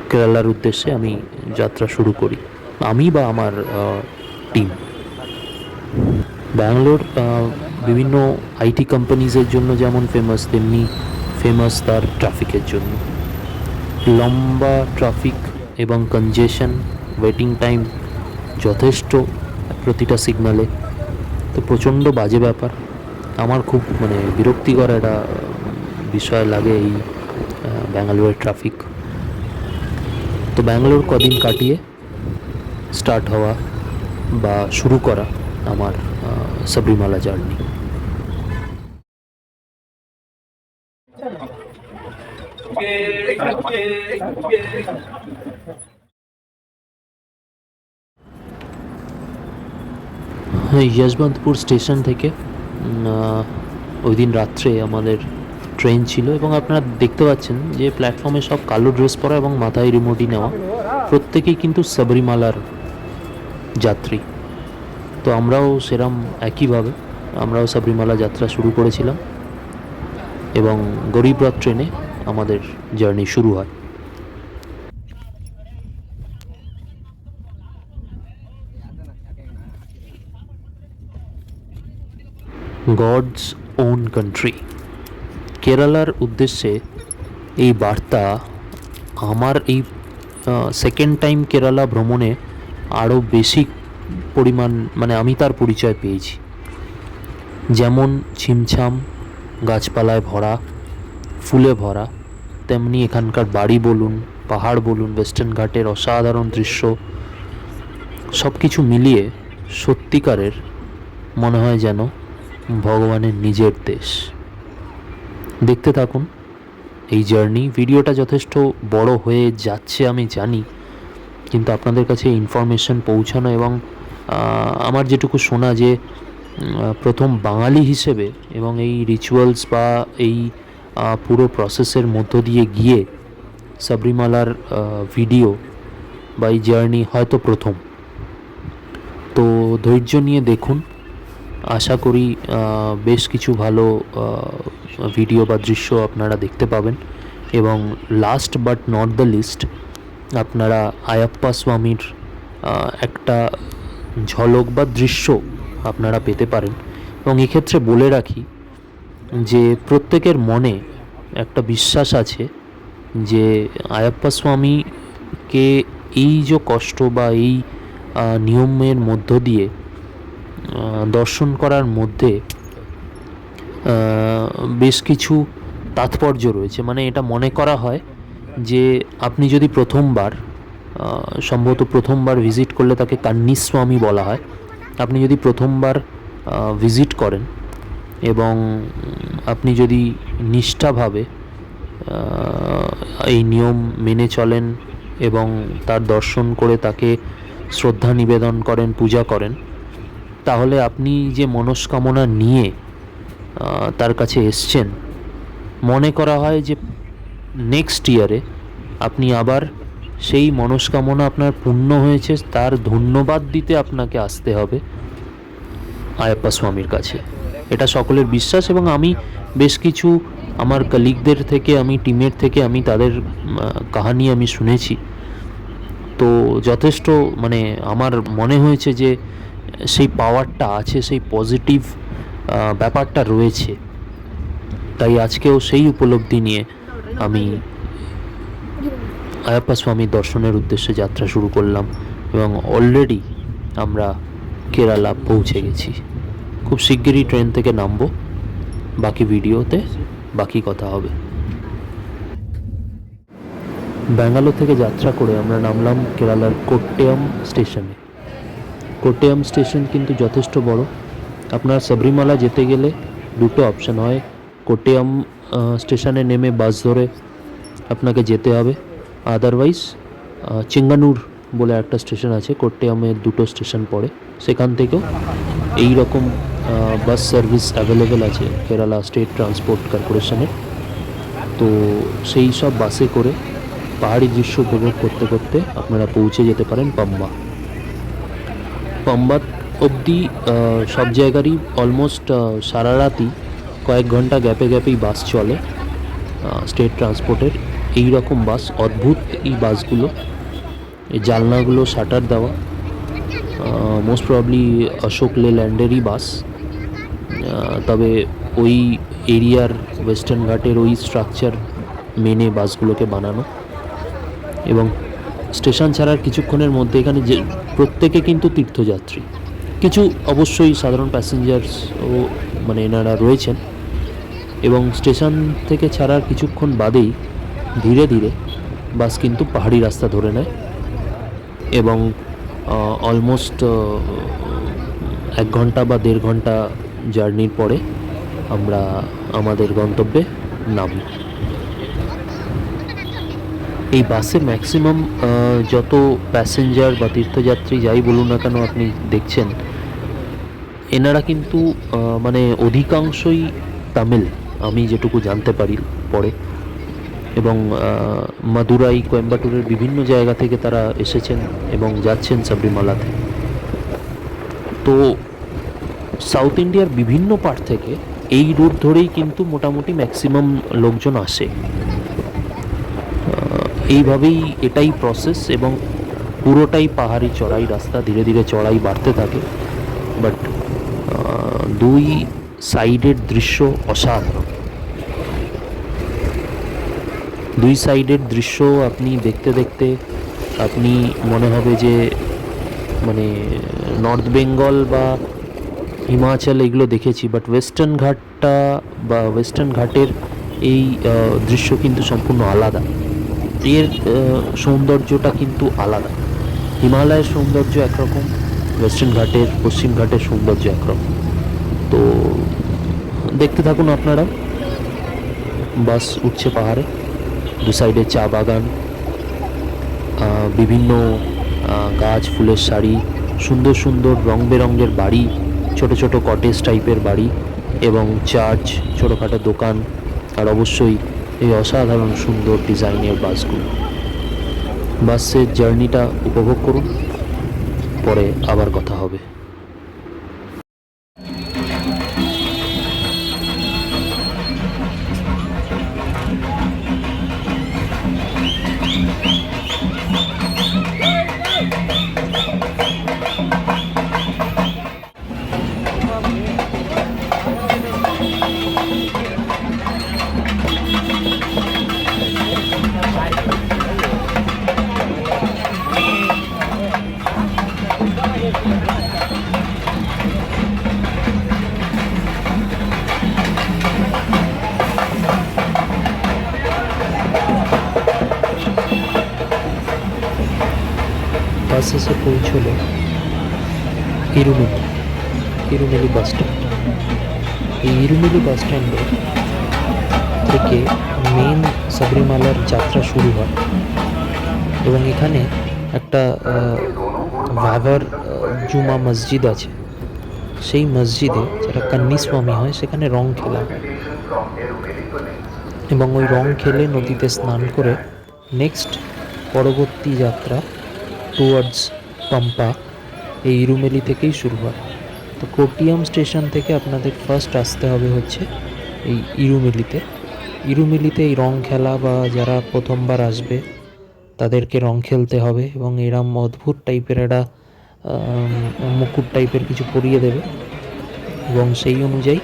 কেরালার উদ্দেশ্যে আমি যাত্রা শুরু করি, আমি বা আমার টিম। ব্যাঙ্গালোর বিভিন্ন আইটি কোম্পানিজের জন্য যেমন ফেমাস, তেমনি ফেমাস তার ট্রাফিকের জন্য। লম্বা ট্রাফিক এবং কনজেশন, ওয়েটিং টাইম যথেষ্ট প্রতিটা সিগনালে, তো প্রচণ্ড বাজে ব্যাপার। আমার খুব বিরক্তিকর একটা বিষয় লাগে এই ব্যাঙ্গালোরের ট্রাফিক। তো ব্যাঙ্গালোর কদিন কাটিয়ে স্টার্ট হওয়া বা শুরু করা আমার সাবরিমালা জার্নি। যশবন্তপুর স্টেশন থেকে ওই দিন রাত্রে আমাদের ট্রেন ছিল, এবং আপনারা দেখতে পাচ্ছেন যে প্ল্যাটফর্মে সব কালো ড্রেস পরা এবং মাথায় রিমোটি নেওয়া, প্রত্যেকেই কিন্তু সাবরিমালার যাত্রী। তো আমরাও সেরম একইভাবে আমরাও সাবরিমালা যাত্রা শুরু করেছিলাম, এবং গরিব রথ ট্রেনে আমাদের জার্নি শুরু হয়। গডস ওন কান্ট্রি, কেরালার উদ্দেশ্যে এই বার্তা আমার এই সেকেন্ড টাইম কেরালা ভ্রমণে আরও বেশি পরিমাণ আমি তার পরিচয় পেয়েছি। যেমন ছিমছাম, গাছপালায় ভরা, ফুলে ভরা, তেমনি এখানকার বাড়ি বলুন, পাহাড় বলুন, ওয়েস্টার্ন ঘাটের অসাধারণ দৃশ্য, সব কিছু মিলিয়ে সত্যিকারের মনে হয় যেন ভগবানের নিজের দেশ। দেখতে থাকুন এই জার্নি। ভিডিওটা যথেষ্ট বড় হয়ে যাচ্ছে আমি জানি, কিন্তু আপনাদের কাছে ইনফরমেশন পৌঁছানো এবং আমার যেটুকু শোনা যে প্রথম বাঙালি হিসেবে এবং এই রিচুয়ালস বা এই পুরো প্রসেসের মধ্য দিয়ে গিয়ে সাবরিমালার ভিডিও বা এই জার্নি হয়তো প্রথম। তো ধৈর্য নিয়ে দেখুন, আশা করি বেশ কিছু ভালো ভিডিও বা দৃশ্য আপনারা দেখতে পাবেন। এবং last but not the least, আপনারা আয়াপ্পা স্বামীর একটা ঝলক বা দৃশ্য আপনারা পেতে পারেন। এবং এক্ষেত্রে বলে রাখি যে প্রত্যেকের মনে একটা বিশ্বাস আছে যে আয়াপ্পা স্বামীকে এই যে কষ্ট বা এই নিয়মের মধ্য দিয়ে দর্শন করার মধ্যে বেশ কিছু তাৎপর্য রয়েছে। এটা মনে করা হয় যে আপনি যদি সম্ভবত প্রথমবার ভিজিট করলে তাকে কান্নিস্বামী বলা হয়, আপনি যদি প্রথমবার ভিজিট করেন এবং আপনি যদি নিষ্ঠাভাবে এই নিয়ম মেনে চলেন এবং তার দর্শন করে তাকে শ্রদ্ধা নিবেদন করেন, পূজা করেন, তাহলে আপনি যে মনস্কামনা নিয়ে তার কাছে এসছেন, মনে করা হয় যে নেক্সট ইয়ারে আপনি আবার সেই মনস্কামনা আপনার পূর্ণ হয়েছে তার ধন্যবাদ দিতে আপনাকে আসতে হবে আয়াপ্পা স্বামীর কাছে। এটা সকলের বিশ্বাস, এবং আমি বেশ কিছু আমার কলিগদের থেকে, আমি টিমের থেকে আমি তাদের কাহিনী আমি শুনেছি। তো যথেষ্ট আমার মনে হয়েছে যে সেই পাওয়ারটা আছে, সেই পজিটিভ ব্যাপারটা রয়েছে। তাই আজকেও সেই উপলব্ধি নিয়ে আমি আয়াপ্পা স্বামীর দর্শনের উদ্দেশ্যে যাত্রা শুরু করলাম, এবং অলরেডি আমরা কেরালা পৌঁছে গেছি। খুব শিগগিরই ট্রেন থেকে নামবো। বাকি ভিডিওতে বাকি কথা হবে। ব্যাঙ্গালোর থেকে যাত্রা করে আমরা নামলাম কেরালার কোট্টেয়াম স্টেশনে। কোট্টেয়াম স্টেশন কিন্তু যথেষ্ট বড়। আপনার সাবরিমালা যেতে গেলে দুটো অপশান হয়, কোট্টায়াম স্টেশনে নেমে বাস ধরে আপনাকে যেতে হবে, আদারওয়াইজ চেঙ্গানুর বলে একটা স্টেশন আছে, কোট্টায়ামের দুটো স্টেশন পড়ে, সেখান থেকেও এই রকম বাস সার্ভিস অ্যাভেলেবেল আছে কেরালা স্টেট ট্রান্সপোর্ট কর্পোরেশনের। তো সেই সব বাসে করে পাহাড়ি দৃশ্য উপভোগ করতে করতে আপনারা পৌঁছে যেতে পারেন পাম্বা। পাম্বা অবধি সব জায়গারই অলমোস্ট সারা রাতই কয়েক ঘন্টা গ্যাপে গ্যাপেই বাস চলে স্টেট ট্রান্সপোর্টের। এই রকম বাস অদ্ভুত, এই বাসগুলো, এই জানলাগুলো শাটার দেওয়া, মোস্ট প্রবলি অশোক লেল্যান্ডেরই বাস, তবে ওই এরিয়ার ওয়েস্টার্ন ঘাটের ওই স্ট্রাকচার মেনে বাসগুলোকে বানানো। এবং স্টেশন ছাড়ার কিছুক্ষণের মধ্যে এখানে যে প্রত্যেকে কিন্তু তীর্থযাত্রী, কিছু অবশ্যই সাধারণ প্যাসেঞ্জার্সও মানে এনারা রয়েছেন। এবং স্টেশন থেকে ছাড়ার কিছুক্ষণ বাদেই ধীরে ধীরে বাস কিন্তু পাহাড়ি রাস্তা ধরে নেয় এবং অলমোস্ট 1 ঘন্টা বা 1.5 ঘন্টা জার্নির পরে আমরা আমাদের গন্তব্যে নামি। এই বাসে ম্যাক্সিমাম যত প্যাসেঞ্জার বা তীর্থযাত্রী যাই বলুন না কেন আপনি দেখছেন, এনারা কিন্তু মানে অধিকাংশই তামিল, আমি যেটুকু জানতে পারি পরে। এবং মাদুরাই, কোয়েম্বাটুরের বিভিন্ন জায়গা থেকে তারা এসেছেন এবং যাচ্ছেন সাবরিমালাতে। তো সাউথ ইন্ডিয়ার বিভিন্ন পার্ট থেকে এই রুট ধরেই কিন্তু মোটামুটি ম্যাক্সিমাম লোকজন আসে। এইভাবেই এটাই প্রসেস এবং পুরোটাই পাহাড়ি চড়াই রাস্তা, ধীরে ধীরে চড়াই বাড়তে থাকে। বাট দুই সাইডের দৃশ্য অসাধারণ, দুই সাইডের দৃশ্য আপনি দেখতে দেখতে আপনি মনে হবে যে মানে নর্থ বেঙ্গল বা হিমাচল এগুলো দেখেছি, বাট ওয়েস্টার্ন ঘাটটা বা ওয়েস্টার্ন ঘাটের এই দৃশ্য কিন্তু সম্পূর্ণ আলাদা। এর সৌন্দর্যটা কিন্তু আলাদা। হিমালয়ের সৌন্দর্য একরকম, ওয়েস্টার্ন ঘাটের, পশ্চিম ঘাটের সৌন্দর্য একরকম। তো দেখতে থাকুন আপনারা। বাস উঠছে পাহাড়ে, দু সাইডে চা বাগান, বিভিন্ন গাছ, ফুলের সারি, সুন্দর সুন্দর রং বেরঙের বাড়ি, ছোট ছোট কটেজ টাইপের বাড়ি এবং চার্চ, ছোটোখাটো দোকান, আর অবশ্যই এই অসাধারণ সুন্দর ডিজাইনের বাসগুলো। বাসের জার্নিটা উপভোগ করুন, পরে আবার কথা হবে। বাস এসে পৌঁছল ইরুমেলি বাস স্ট্যান্ড। এই ইরুমেলি বাস স্ট্যান্ডে থেকে মেন সাবরিমালার যাত্রা শুরু হয় এবং এখানে একটা ভাভার জুমা মসজিদ আছে। সেই মসজিদে যারা কন্নিস্বামী হয় সেখানে রং খেলা হয় এবং ওই রং খেলে নদীতে স্নান করে নেক্সট পরবর্তী যাত্রা টুয়ার্ডস পাম্পা এই ইরুমেলি থেকেই শুরু হয়। তো কোট্টায়াম স্টেশন থেকে আপনাদের ফার্স্ট আসতে হবে হচ্ছে এই ইরুমেলিতে এই রং খেলা বা যারা প্রথমবার আসবে তাদেরকে রং খেলতে হবে এবং এরম অদ্ভুত টাইপের একটা মুকুট টাইপের কিছু পরিয়ে দেবে এবং সেই অনুযায়ী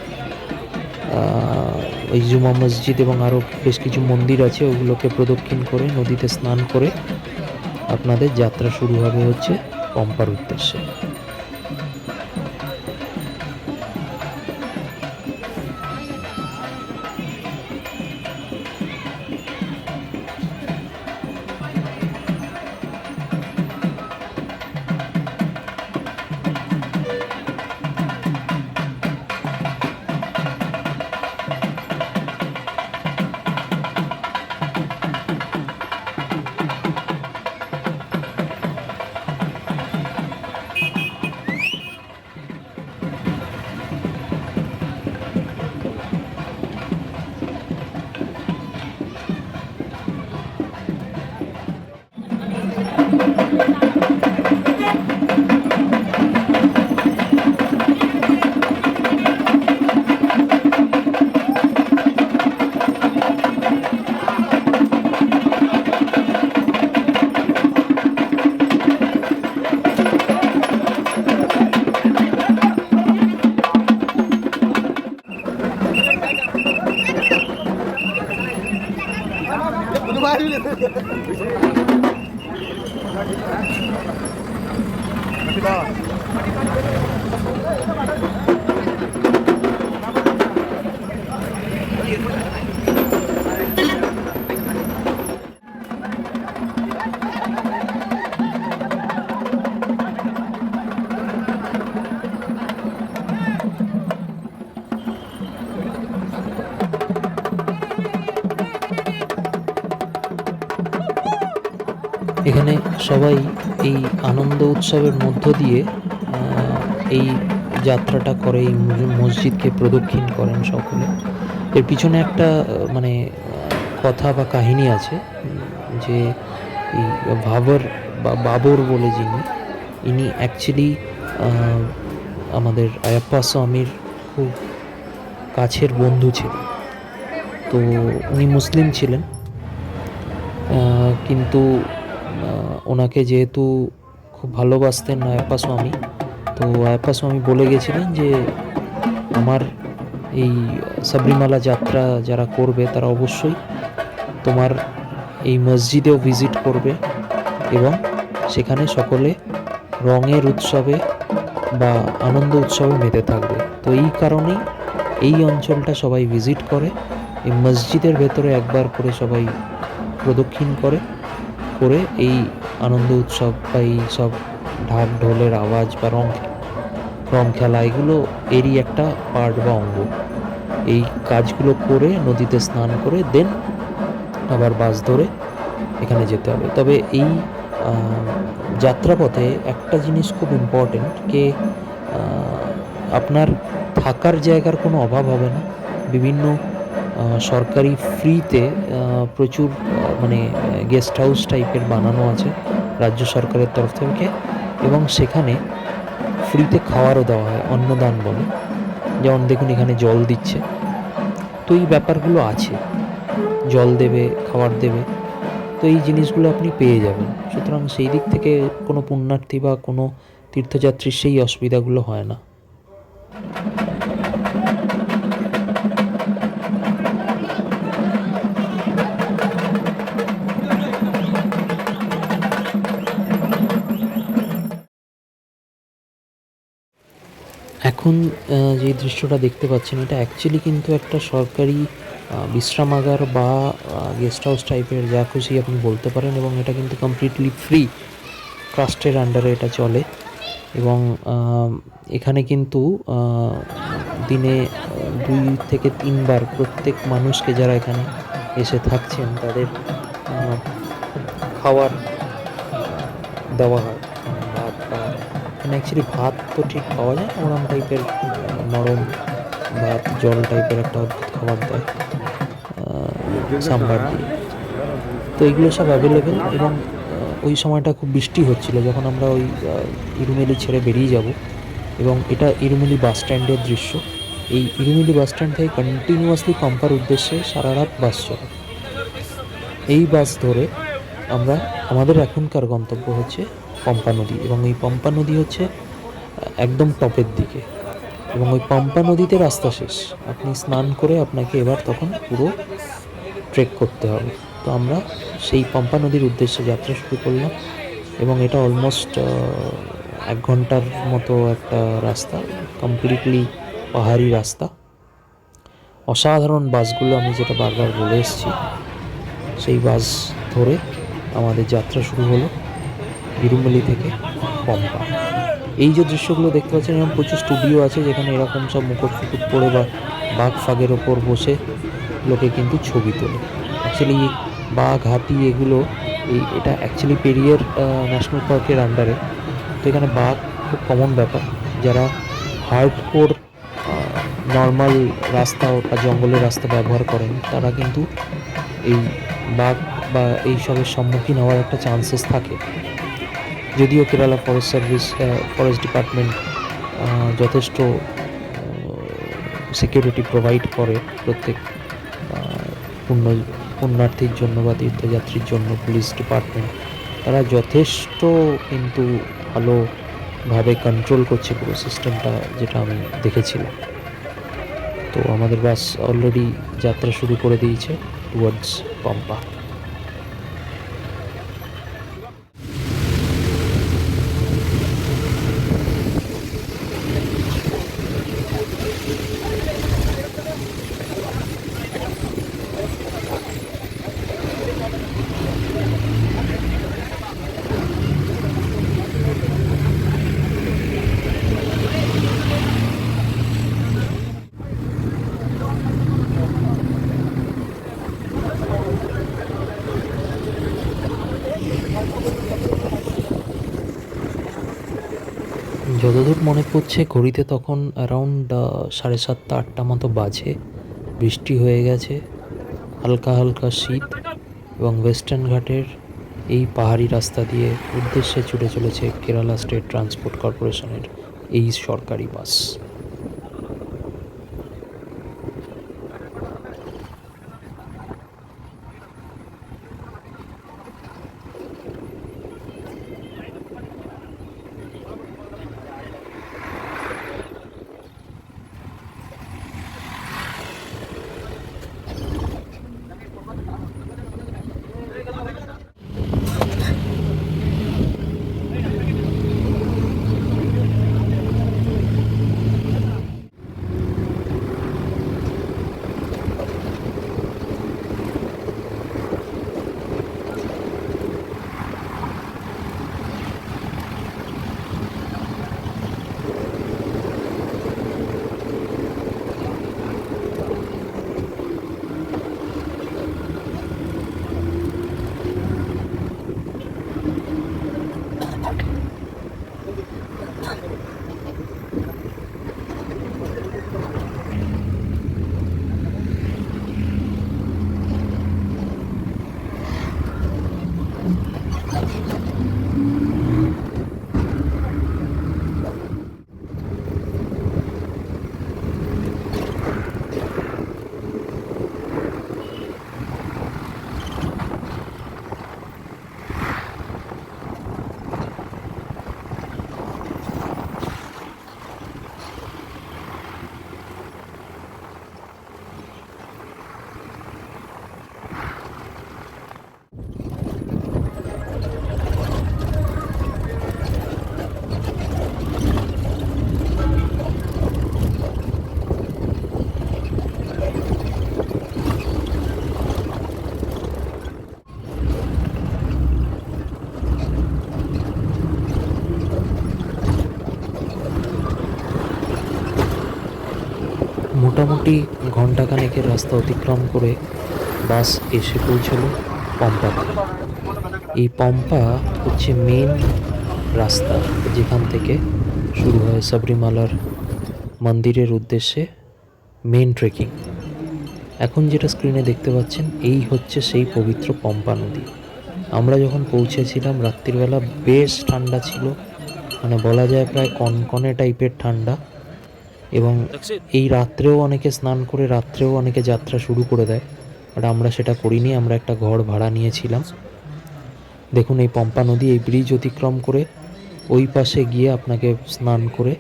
ওই জুমা মসজিদ এবং আরও বেশ কিছু মন্দির আছে, ওগুলোকে প্রদক্ষিণ করে নদীতে স্নান করে আপনাদের যাত্রা শুরু হবে হচ্ছে পম্পার উদ্দেশ্যে। এখানে সবাই এই আনন্দ উৎসবের মধ্য দিয়ে এই যাত্রাটা করে, এই মসজিদকে প্রদক্ষিণ করেন সকলে। এর পিছনে একটা মানে কথা বা কাহিনী আছে, যে এই বাবর বলে যিনি, ইনি অ্যাকচুয়ালি আমাদের আয়াপ্পা স্বামীর খুব কাছের বন্ধু ছিলেন। তো উনি মুসলিম ছিলেন, কিন্তু ওনাকে যেহেতু খুব ভালোবাসতেন আয়াপ্পা স্বামী, তো আয়াপ্পা স্বামী বলে গেছিলেন যে আমার এই সাবরিমালা যাত্রা যারা করবে তারা অবশ্যই তোমার এই মসজিদেও ভিজিট করবে এবং সেখানে সকলে রঙের উৎসবে বা আনন্দ উৎসবে মেতে থাকবে। তো এই কারণেই এই অঞ্চলটা সবাই ভিজিট করে, এই মসজিদের ভেতরে একবার করে সবাই প্রদক্ষিণ করে এই আনন্দ উৎসব বা এই সব ঢাক ঢোলের আওয়াজ বা রং খেলা এগুলো এরই একটা পার্ট বা অঙ্গ। এই কাজগুলো করে নদীতে স্নান করে দেন আবার বাস ধরে এখানে যেতে হবে। তবে এই যাত্রাপথে একটা জিনিস খুব ইম্পর্টেন্ট, যে আপনার থাকার জায়গার কোনো অভাব হবে না। বিভিন্ন সরকারি ফ্রিতে প্রচুর মানে গেস্ট হাউস টাইপের বানানো আছে রাজ্য সরকারের তরফ থেকে, এবং সেখানে ফ্রিতে খাওয়ারও দেওয়া হয়, অন্নদান বলে। যেমন দেখুন এখানে জল দিচ্ছে, তো এই ব্যাপারগুলো আছে, জল দেবে, খাবার দেবে, তো এই জিনিসগুলো আপনি পেয়ে যাবেন। সুতরাং সেই দিক থেকে কোনো পুণ্যার্থী বা কোনো তীর্থযাত্রীর সেই অসুবিধাগুলো হয় না। এখন যে দৃশ্যটা দেখতে পাচ্ছেন এটা অ্যাকচুয়ালি কিন্তু একটা সরকারি বিশ্রামাগার বা গেস্ট হাউস টাইপের, যা খুশি আপনি বলতে পারেন, এবং এটা কিন্তু কমপ্লিটলি ফ্রি, ট্রাস্টের আন্ডারে এটা চলে। এবং এখানে কিন্তু দিনে 2 থেকে 3 বার প্রত্যেক মানুষকে যারা এখানে এসে থাকছেন তাদের খাবার দেওয়া হয়। ভাত বা এখানে অ্যাকচুয়ালি ভাত তো ঠিক পাওয়া যায় না, ওরম টাইপের নরম ভাত জল টাইপের একটা অদ্ভুত খাবার দেয় সাম্বার দিয়ে। তো এইগুলো সব অ্যাভেলেবেল। এবং ওই সময়টা খুব বৃষ্টি হচ্ছিল যখন আমরা ওই ইরুমেলি ছেড়ে বেরিয়ে যাব, এবং এটা ইরুমেলি বাস স্ট্যান্ডের দৃশ্য। এই ইরুমেলি বাস স্ট্যান্ড থেকে কন্টিনিউয়াসলি পাম্পার উদ্দেশ্যে সারা রাত বাস চলে। এই বাস ধরে আমরা আমাদের এখনকার গন্তব্য হচ্ছে পম্পা নদী, এবং এই পম্পা নদী হচ্ছে একদম টপের দিকে, এবং ওই পম্পা নদীতে রাস্তা শেষ। আপনি স্নান করে আপনাকে এবার তখন পুরো ট্রেক করতে হবে। তো আমরা সেই পম্পা নদীর উদ্দেশ্যে যাত্রা শুরু করলাম, এবং এটা অলমোস্ট 1 ঘন্টার মতো একটা রাস্তা, কমপ্লিটলি পাহাড়ি রাস্তা। অসাধারণ বাসগুলো, আমি যেটা বারবার বলে এসেছি, সেই বাস ধরে আমাদের যাত্রা শুরু হলো ইরুমেলি থেকে পম্পা। এই যে দৃশ্যগুলো দেখতে পাচ্ছেন, এরকম প্রচুর স্টুডিও আছে যেখানে এরকম সব মুকুট ফুকুট পরে বা বাঘ ফাগের ওপর বসে লোকে কিন্তু ছবি তোলে। অ্যাকচুয়ালি বাঘ, হাতি এগুলো এটা অ্যাকচুয়ালি পেরিয়ার ন্যাশনাল পার্কের আন্ডারে। তো এখানে বাঘ খুব কমন ব্যাপার। যারা হার্ডকোর নর্মাল রাস্তা বা জঙ্গলের রাস্তা ব্যবহার করেন তারা কিন্তু এই বাঘ বা এইসবের সম্মুখীন হওয়ার একটা চান্সেস থাকে। যদিও Kerala forest service, forest department যথেষ্ট সিকিউরিটি প্রোভাইড করে প্রত্যেক পুণ্যার্থীর জন্য বা তীর্থযাত্রীর জন্য, পুলিশ ডিপার্টমেন্ট তারা যথেষ্ট কিন্তু ভালোভাবে কন্ট্রোল করছে পুরো সিস্টেমটা, যেটা আমি দেখেছিলাম। তো আমাদের বাস অলরেডি যাত্রা শুরু করে দিয়েছে টুয়ার্ডস পম্পা। যতদূর মনে পড়ছে ঘড়িতে তখন অ্যারাউন্ড 7:30-8টা মতো বাজে। বৃষ্টি হয়ে গেছে, হালকা হালকা শীত, এবং ওয়েস্টার্ন ঘাটের এই পাহাড়ি রাস্তা দিয়ে উদ্দেশ্যে ছুটে চলেছে কেরালা স্টেট ট্রান্সপোর্ট কর্পোরেশনের এই সরকারি বাস। মোটামুটি ঘন্টাখানেকের রাস্তা অতিক্রম করে বাস এসে পৌঁছলো পম্পাতে। এই পম্পা হচ্ছে মেন রাস্তা, যেখান থেকে শুরু হয় সাবরিমালার মন্দিরের উদ্দেশ্যে মেন ট্রেকিং। এখন যেটা স্ক্রিনে দেখতে পাচ্ছেন এই হচ্ছে সেই পবিত্র পম্পা নদী। আমরা যখন পৌঁছেছিলাম রাত্রিবেলা বেশ ঠান্ডা ছিল, মানে বলা যায় প্রায় কনকনে টাইপের ঠান্ডা, এবং এই রাত্রেও অনেকে স্নান করে রাত্রেও অনেকে যাত্রা শুরু করে দেয়, বাট আমরা সেটা করিনি। আমরা একটা ঘর ভাড়া নিয়েছিলাম। দেখুন এই পম্পা নদী, এই ব্রিজ অতিক্রম করে ওই পাশে গিয়ে আপনাকে স্নান করে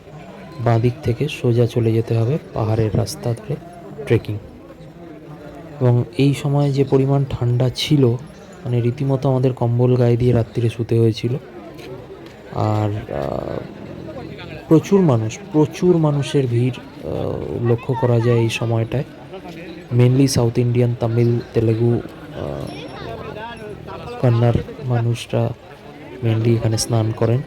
বাঁ দিক থেকে সোজা চলে যেতে হবে পাহাড়ের রাস্তা ধরে ট্রেকিং। এবং এই সময় যে পরিমাণ ঠান্ডা ছিল, মানে রীতিমতো আমাদের কম্বল গায়ে দিয়ে রাত্রিরে শুতে হয়েছিল। আর প্রচুর মানুষের ভিড় লক্ষ্য করা যায় এই সময়টায়। Mainly south Indian, Tamil, Telugu, Kannada মানুষরা মেনলি এখানে স্নান করেন।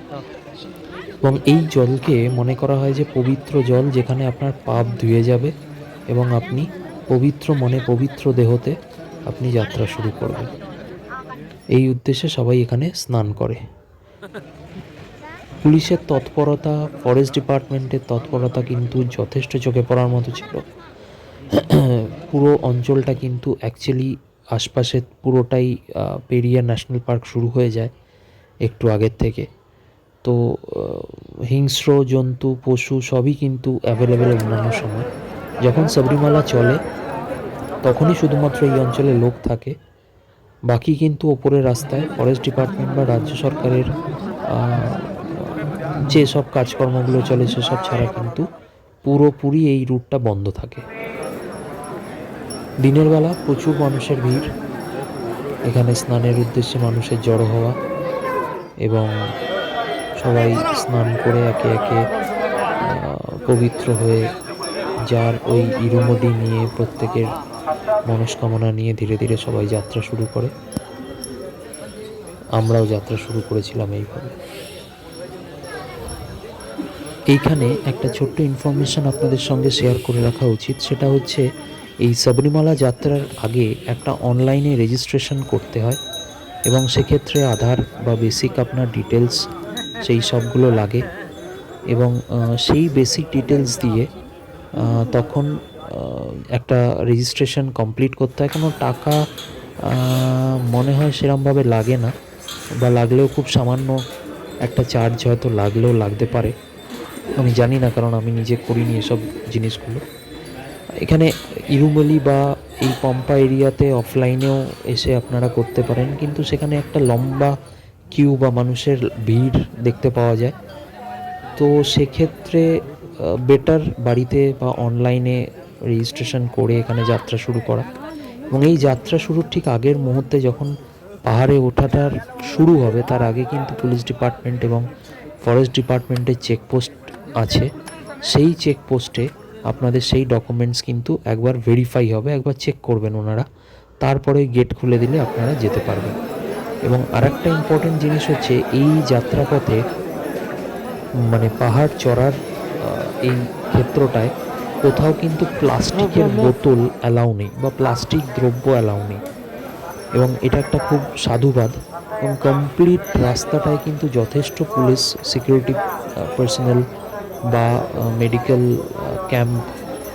এবং এই জলকে মনে করা হয় যে পবিত্র জল, যেখানে আপনার পাপ ধুয়ে যাবে এবং আপনি পবিত্র মনে পবিত্র দেহতে আপনি যাত্রা শুরু করবেন। এই উদ্দেশ্যে সবাই এখানে স্নান করে। পুলিশের তৎপরতা, ফরেস্ট ডিপার্টমেন্টের তৎপরতা কিন্তু যথেষ্ট চোখে পড়ার মতো ছিল। পুরো অঞ্চলটা কিন্তু অ্যাকচুয়ালি আশপাশে পুরোটাই পেরিয়ার ন্যাশনাল পার্ক শুরু হয়ে যায় একটু আগের থেকে। তো হিংস্র জন্তু, পশু সবই কিন্তু অ্যাভেলেবেল অন্যান্য সময়। যখন সাবরিমালা চলে তখনই শুধুমাত্র এই অঞ্চলে লোক থাকে, বাকি কিন্তু ওপরের রাস্তায় ফরেস্ট ডিপার্টমেন্ট বা রাজ্য সরকারের যে সব কাজকর্মগুলো চলে সেসব ছাড়া কিন্তু পুরোপুরি এই রুটটা বন্ধ থাকে। দিনের বেলা প্রচুর মানুষের ভিড়, এখানে স্নানের উদ্দেশ্যে মানুষের জড়ো হওয়া, এবং সবাই স্নান করে একে একে পবিত্র হয়ে যার ওই ইরুমুডি নিয়ে প্রত্যেকের মনস্কামনা নিয়ে ধীরে ধীরে সবাই যাত্রা শুরু করে। আমরাও যাত্রা শুরু করেছিলাম এইভাবে। এইখানে একটা ছোট্ট ইনফরমেশন আপনাদের সঙ্গে শেয়ার করে রাখা উচিত, সেটা হচ্ছে এই সাবরিমালা যাত্রার আগে একটা অনলাইনে রেজিস্ট্রেশন করতে হয়, এবং সেক্ষেত্রে আধার বা বেসিক আপনার ডিটেলস সেই সবগুলো লাগে। এবং সেই বেসিক ডিটেলস দিয়ে তখন একটা রেজিস্ট্রেশন কমপ্লিট করতে হয়। কোনো টাকা মনে হয় সেরমভাবে লাগে না, বা লাগলেও খুব সামান্য একটা চার্জ হয়তো লাগলেও লাগতে পারে, আমি জানি না, কারণ আমি নিজে করিনি এসব জিনিসগুলো। এখানে ইরুমেলি বা এই পম্পা এরিয়াতে অফলাইনেও এসে আপনারা করতে পারেন, কিন্তু সেখানে একটা লম্বা কিউ বা মানুষের ভিড় দেখতে পাওয়া যায়। তো সেক্ষেত্রে বেটার বাড়িতে বা অনলাইনে রেজিস্ট্রেশন করে এখানে যাত্রা শুরু করা। এবং এই যাত্রা শুরুর ঠিক আগের মুহূর্তে যখন পাহাড়ে ওঠাটার শুরু হবে, তার আগে কিন্তু পুলিশ ডিপার্টমেন্ট এবং ফরেস্ট ডিপার্টমেন্টের চেকপোস্ট আছে। সেই চেকপোস্টে আপনাদের সেই ডকুমেন্টস কিন্তু একবার ভেরিফাই হবে, একবার চেক করবেন ওনারা, তারপরে গেট খুলে দিলে আপনারা যেতে পারবেন। এবং আরেকটা ইম্পর্টেন্ট জিনিস হচ্ছে, এই যাত্রাপথে মানে পাহাড় চড়ার এই ক্ষেত্রটায় কোথাও কিন্তু প্লাস্টিকের বোতল অ্যালাউ নেই বা প্লাস্টিক দ্রব্য অ্যালাউ নেই। এবং এটা একটা খুব সাধুবাদ। এবং কমপ্লিট রাস্তাটায় কিন্তু যথেষ্ট পুলিশ সিকিউরিটি পার্সোনাল বা মেডিকেল ক্যাম্প,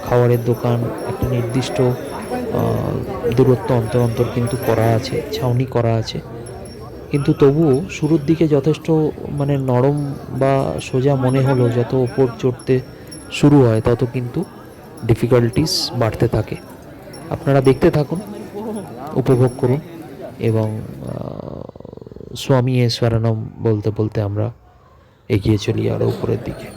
খাবারের দোকান, একটা নির্দিষ্ট দূরত্ব অন্তর অন্তর কিন্তু করা আছে, ছাউনি করা আছে। কিন্তু তবুও শুরুর দিকে যথেষ্ট মানে নরম বা সোজা মনে হলো, যত ওপর চড়তে শুরু হয় তত কিন্তু ডিফিকাল্টিস বাড়তে থাকে। আপনারা দেখতে থাকুন, উপভোগ করুন, এবং স্বামী শরণম বলতে বলতে আমরা এগিয়ে চলি আরও উপরের দিকে।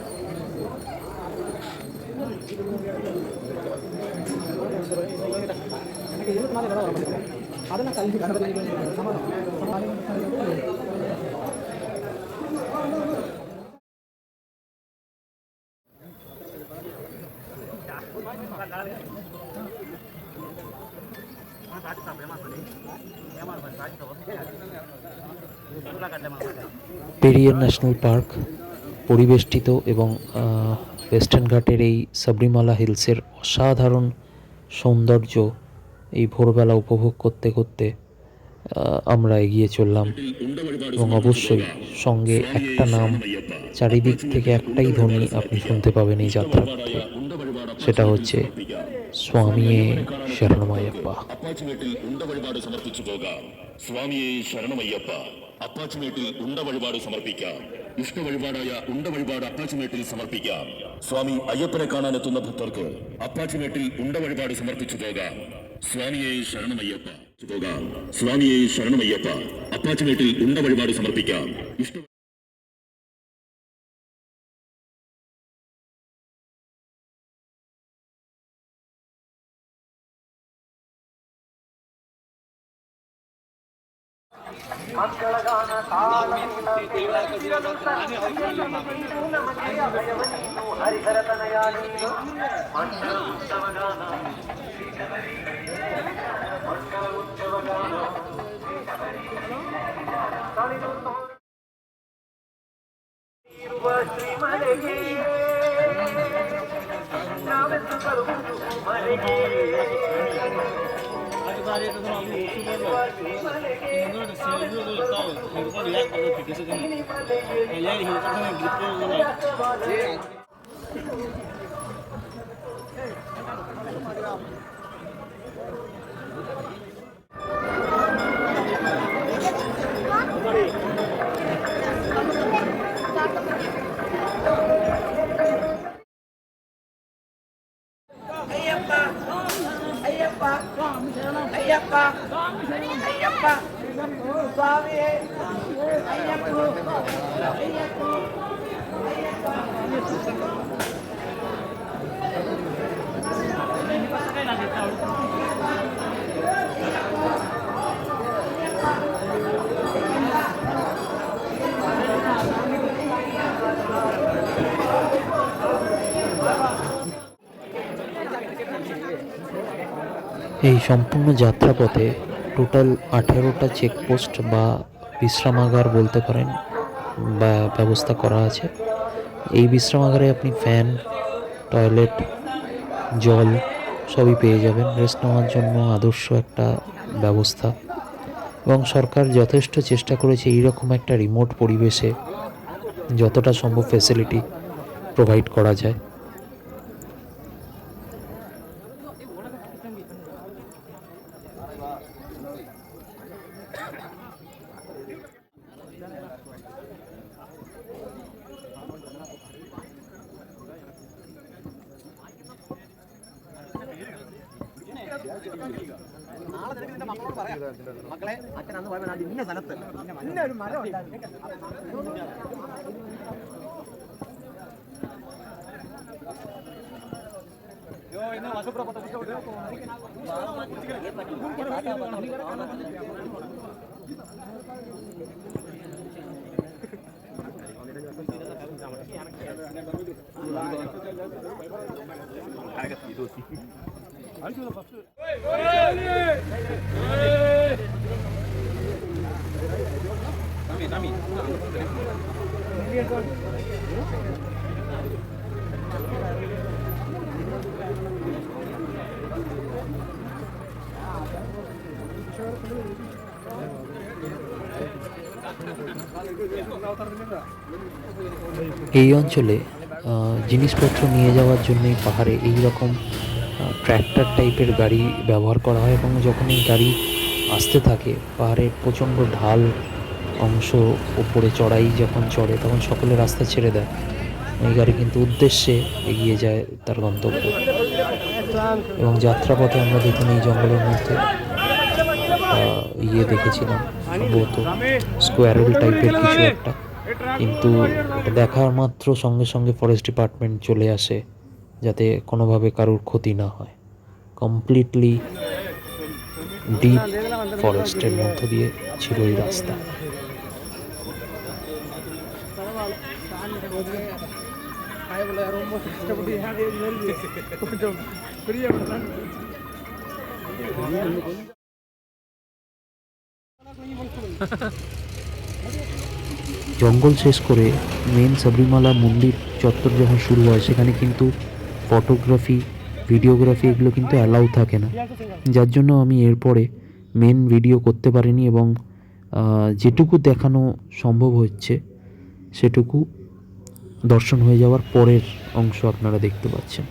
পেরিয়ার ন্যাশনাল পার্ক পরিবেষ্টিত এবং ওয়েস্টার্ন ঘাটের এই সাবরিমালা হিলসের অসাধারণ সৌন্দর্য এই ভোরবেলা উপভোগ করতে করতে আমরা এগিয়ে চললাম। এবং অবশ্যই সঙ্গে একটা নাম, চারিদিক থেকে একটাই ধ্বনি আপনি শুনতে পাবেন এই যাত্রাপথে, সেটা হচ্ছে സ്വാമിയേ ശരണമയ്യപ്പ. അപ്പാച്ചുമേട്ടിൽ ഉണ്ട വഴിപാട് സമർപ്പിച്ചു പോകാം. സ്വാമിയെ ശരണമയ്യപ്പ. അപ്പാച്ചുമേട്ടിൽ ഉണ്ട വഴിപാട് സമർപ്പിക്കാം. ഇഷ്ട വഴിപാടായ ഉണ്ട വഴിപാട് അപ്പാച്ചുമേട്ടിൽ സമർപ്പിക്കാം. സ്വാമി അയ്യപ്പനെ കാണാനെത്തുന്ന ഭക്തർക്ക് അപ്പാച്ചുമേട്ടിൽ ഉണ്ട വഴിപാട് സമർപ്പിച്ചു പോകാം. സ്വാമിയെ ശരണമയ്യപ്പ പോകാം. സ്വാമിയെ ശരണമയ്യപ്പ. അപ്പാച്ചുമേട്ടിൽ ഉണ്ട വഴിപാട് സമർപ്പിക്കാം. ഇഷ്ട এই সম্পূর্ণ যাত্রাপথে টোটাল 18টা চেকপোস্ট বা বিশ্রামাগার বলতে পারেন বা ব্যবস্থা করা আছে। এই বিশ্রামাগারে আপনি ফ্যান, টয়লেট, জল সবই পেয়ে যাবেন। রেস্ট নেওয়ার জন্য আদর্শ একটা ব্যবস্থা। এবং সরকার যথেষ্ট চেষ্টা করেছে এইরকম একটা রিমোট পরিবেশে যতটা সম্ভব ফেসিলিটি প্রোভাইড করা যায়। এই অঞ্চলে জিনিসপত্র নিয়ে যাওয়ার জন্যই পাহাড়ে এই রকম ট্র্যাক্টর টাইপের গাড়ি ব্যবহার করা হয়, এবং যখন এই গাড়ি আসতে থাকে পাহাড়ের প্রচণ্ড ঢাল অংশ ওপরে চড়াই যখন চড়ে তখন সকলে রাস্তা ছেড়ে দেয়। এই গাড়ি কিন্তু উদ্দেশ্যে এগিয়ে যায় তার গন্তব্য। এবং যাত্রাপথে আমরা দেখুন এই জঙ্গলের মধ্যে দেখেছিলাম সম্ভবত স্কোয়ারেল টাইপের কিছু একটা, কিন্তু এটা দেখার মাত্র সঙ্গে সঙ্গে ফরেস্ট ডিপার্টমেন্ট চলে আসে যাতে কোনোভাবে কারোর ক্ষতি না হয়। কমপ্লিটলি ডিপ ফরেস্টের মধ্য দিয়ে ছিল এই রাস্তা। জঙ্গল শেষ করে মেন সাবরিমালা মন্দির চত্বর যখন শুরু হয় সেখানে কিন্তু ফটোগ্রাফি, ভিডিওগ্রাফি এগুলো কিন্তু অ্যালাউ থাকে না, যার জন্য আমি এরপরে মেন ভিডিও করতে পারিনি এবং যেটুকু দেখানো সম্ভব হচ্ছে সেটুকু দর্শন হয়ে যাওয়ার পরের অংশ আপনারা দেখতে পাচ্ছেন।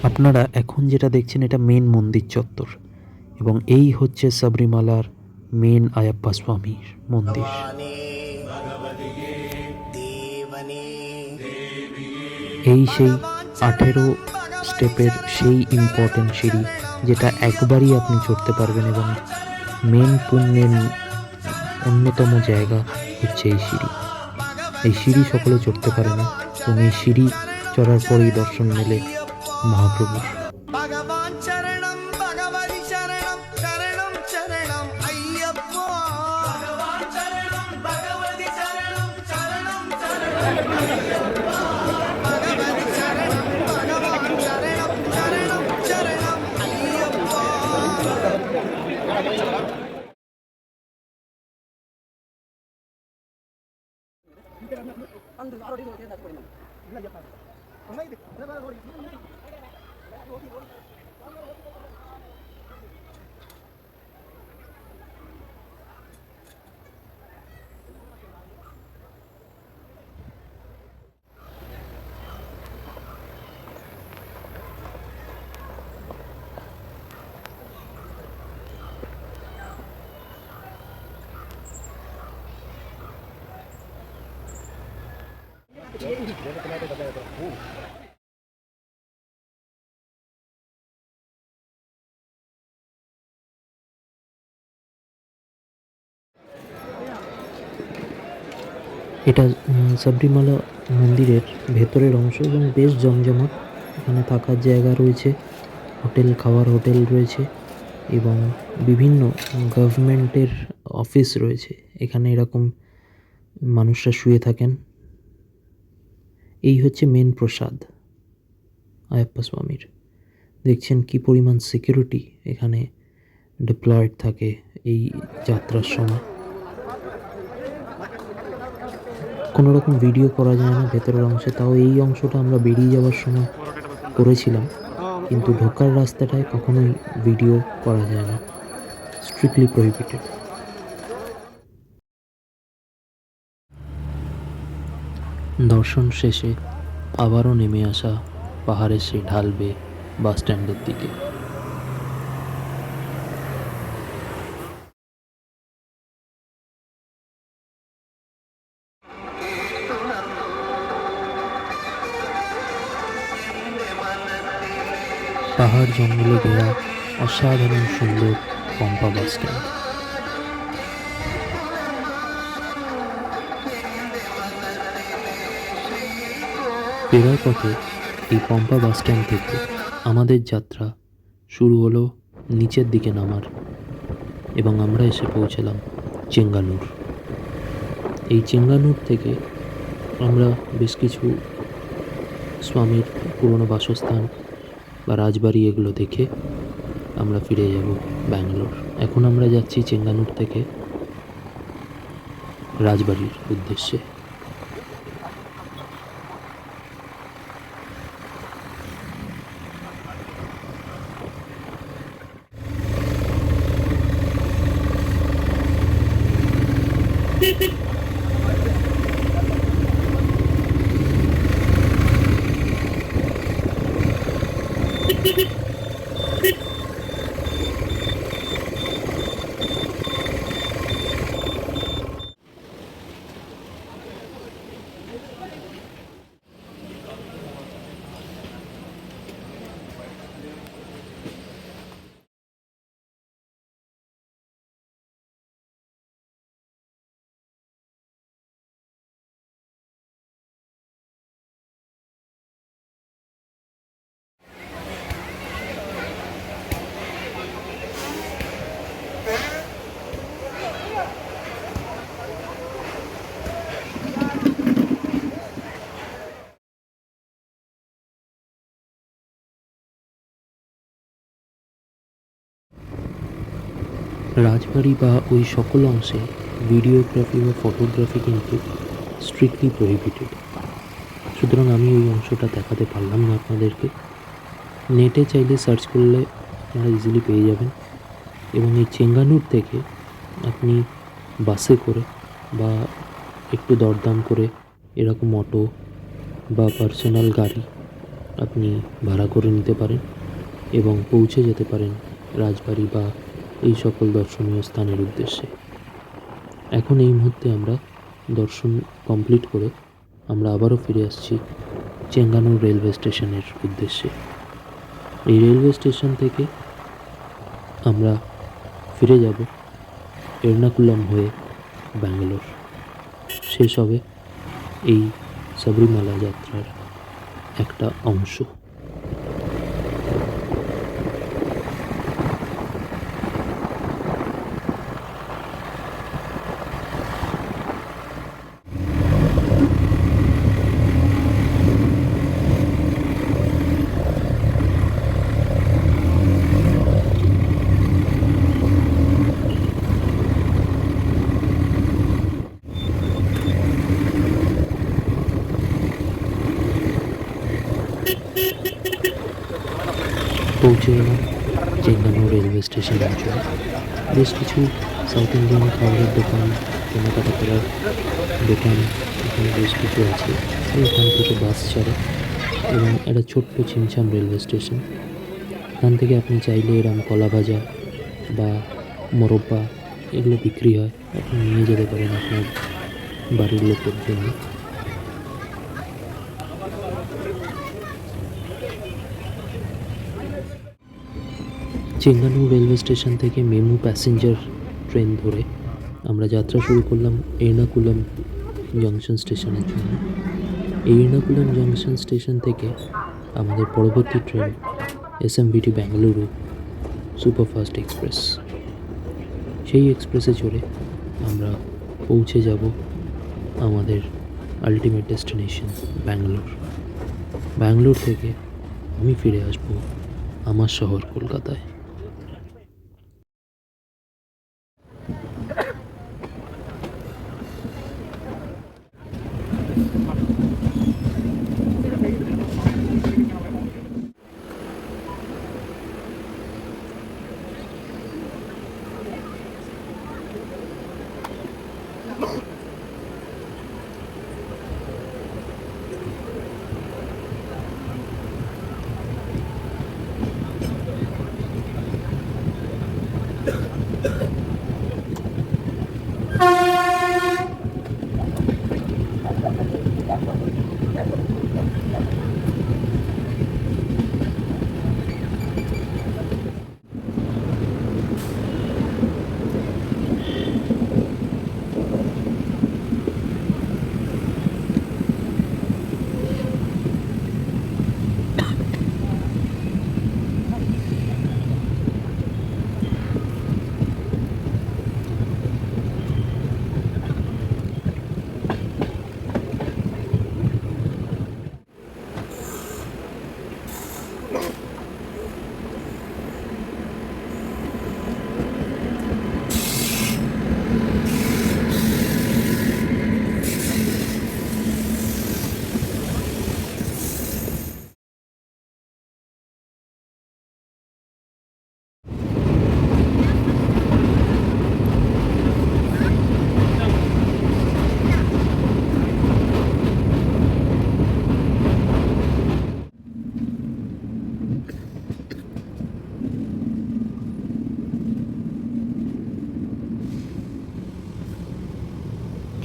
আপনারা এখন যেটা দেখছেন এটা মেন মন্দির চত্বর, এবং এই হচ্ছে সাবরিমালার মেন আয়াপ্পা স্বামীর মন্দির। এই সেই 18 স্টেপের সেই ইম্পর্টেন্ট সিঁড়ি যেটা একবারই আপনি চড়তে পারবেন, এবং মেন পুণ্যের অন্যতম জায়গা হচ্ছে এই সিঁড়ি। এই সিঁড়ি সকলে চড়তে পারে না, এবং এই সিঁড়ি চড়ার পরেই দর্শন মেলে মহাপ্রভুর। भगवान चरणम भगवती चरणम शरणम शरणम अय्यप्पा भगवान चरणम भगवती चरणम शरणम शरणम भगवती चरणम भगवान चरणम शरणम शरणम अय्यप्पा। এটা সাবরিমালা মন্দিরের ভেতরের অংশ এবং বেশ জমজমাট। এখানে থাকার জায়গা রয়েছে, হোটেল, খাওয়ার হোটেল রয়েছে এবং বিভিন্ন গভর্নমেন্টের অফিস রয়েছে। এখানে এরকম মানুষরা শুয়ে থাকেন এই হচ্ছে মেন প্রসাদ আয়াপ্পা স্বামীর। দেখছেন কি পরিমাণ সিকিউরিটি এখানে ডিপ্লয়েড থাকে এই যাত্রার সময়। কোনো রকম ভিডিও করা যায় না ভেতরের অংশে, তাও এই অংশটা আমরা বেরিয়ে যাওয়ার সময় করেছিলাম, কিন্তু ঢোকার রাস্তাটায় কখনোই ভিডিও করা যায় না, স্ট্রিক্টলি প্রহিবিটেড। দর্শন শেষে আবারও নেমে আসা পাহাড়ের সেই ঢাল বেয়ে বাস স্ট্যান্ডের দিকে। পাহাড় জঙ্গলে ঘেরা অসাধারণ সুন্দর পম্পা বাস স্ট্যান্ড। ফেরার পথে এই পম্পা বাস স্ট্যান্ড থেকে আমাদের যাত্রা শুরু হলো নিচের দিকে নামার, এবং আমরা এসে পৌঁছলাম চেঙ্গানুর। এই চেঙ্গানুর থেকে আমরা বেশ কিছু স্বামীর পুরনো বাসস্থান বা রাজবাড়ি এগুলো দেখে আমরা ফিরে যাব ব্যাঙ্গালোর। এখন আমরা যাচ্ছি চেঙ্গানুর থেকে রাজবাড়ির উদ্দেশ্যে। রাজবাড়ি বা ওই সকল অংশে ভিডিওগ্রাফি বা ফটোগ্রাফি কিন্তু স্ট্রিক্টলি প্রহিবিটেড, সুতরাং আমি ওই অংশটা দেখাতে পারলাম না আপনাদেরকে। নেটে চাইলে সার্চ করলে আপনারা ইজিলি পেয়ে যাবেন, এবং এই চেঙ্গানুর থেকে আপনি বাসে করে বা একটু দরদাম করে এরকম অটো বা পার্সোনাল গাড়ি আপনি ভাড়া করে নিতে পারেন এবং পৌঁছে যেতে পারেন রাজবাড়ি বা এই সকল দর্শনীয় স্থানের উদ্দেশ্যে। এখন এই মুহূর্তে আমরা দর্শন কমপ্লিট করে আমরা আবারও ফিরে আসছি চেঙ্গানুর রেলওয়ে স্টেশনের উদ্দেশ্যে। এই রেলওয়ে স্টেশন থেকে আমরা ফিরে যাব এর্নাকুলাম হয়ে ব্যাঙ্গালোর। শেষ হবে এই সাবরিমালা যাত্রার একটা অংশ। পৌঁছে গেলাম চেঙ্গানুর রেলওয়ে স্টেশন অঞ্চলে। বেশ কিছু সাউথ ইন্ডিয়ান খাবারের দোকান, কেনাকাটা করার দোকান এখানে বেশ কিছু আছে। এখান থেকে বাস ছাড়ে এবং একটা ছোট্ট ছিমছাম রেলওয়ে স্টেশন। এখান থেকে আপনি চাইলে এরম কলা ভাজা বা মোরব্বা এগুলো বিক্রি হয়, আপনি নিয়ে যেতে পারেন আপনার বাড়ির লোকের জন্য। চেঙ্গানুর রেলওয়ে স্টেশন থেকে মেমু প্যাসেঞ্জার ট্রেন ধরে আমরা যাত্রা শুরু করলাম এর্নাকুলাম জংশন স্টেশনের জন্য। এই এর্নাকুলাম জংশন স্টেশন থেকে আমাদের পরবর্তী train SMVT Bengaluru superfast express. সেই এক্সপ্রেসে চড়ে আমরা পৌঁছে যাব আমাদের আলটিমেট ডেস্টিনেশন ব্যাঙ্গালোর। ব্যাঙ্গালোর থেকে আমি ফিরে আসবো আমার শহর কলকাতায়।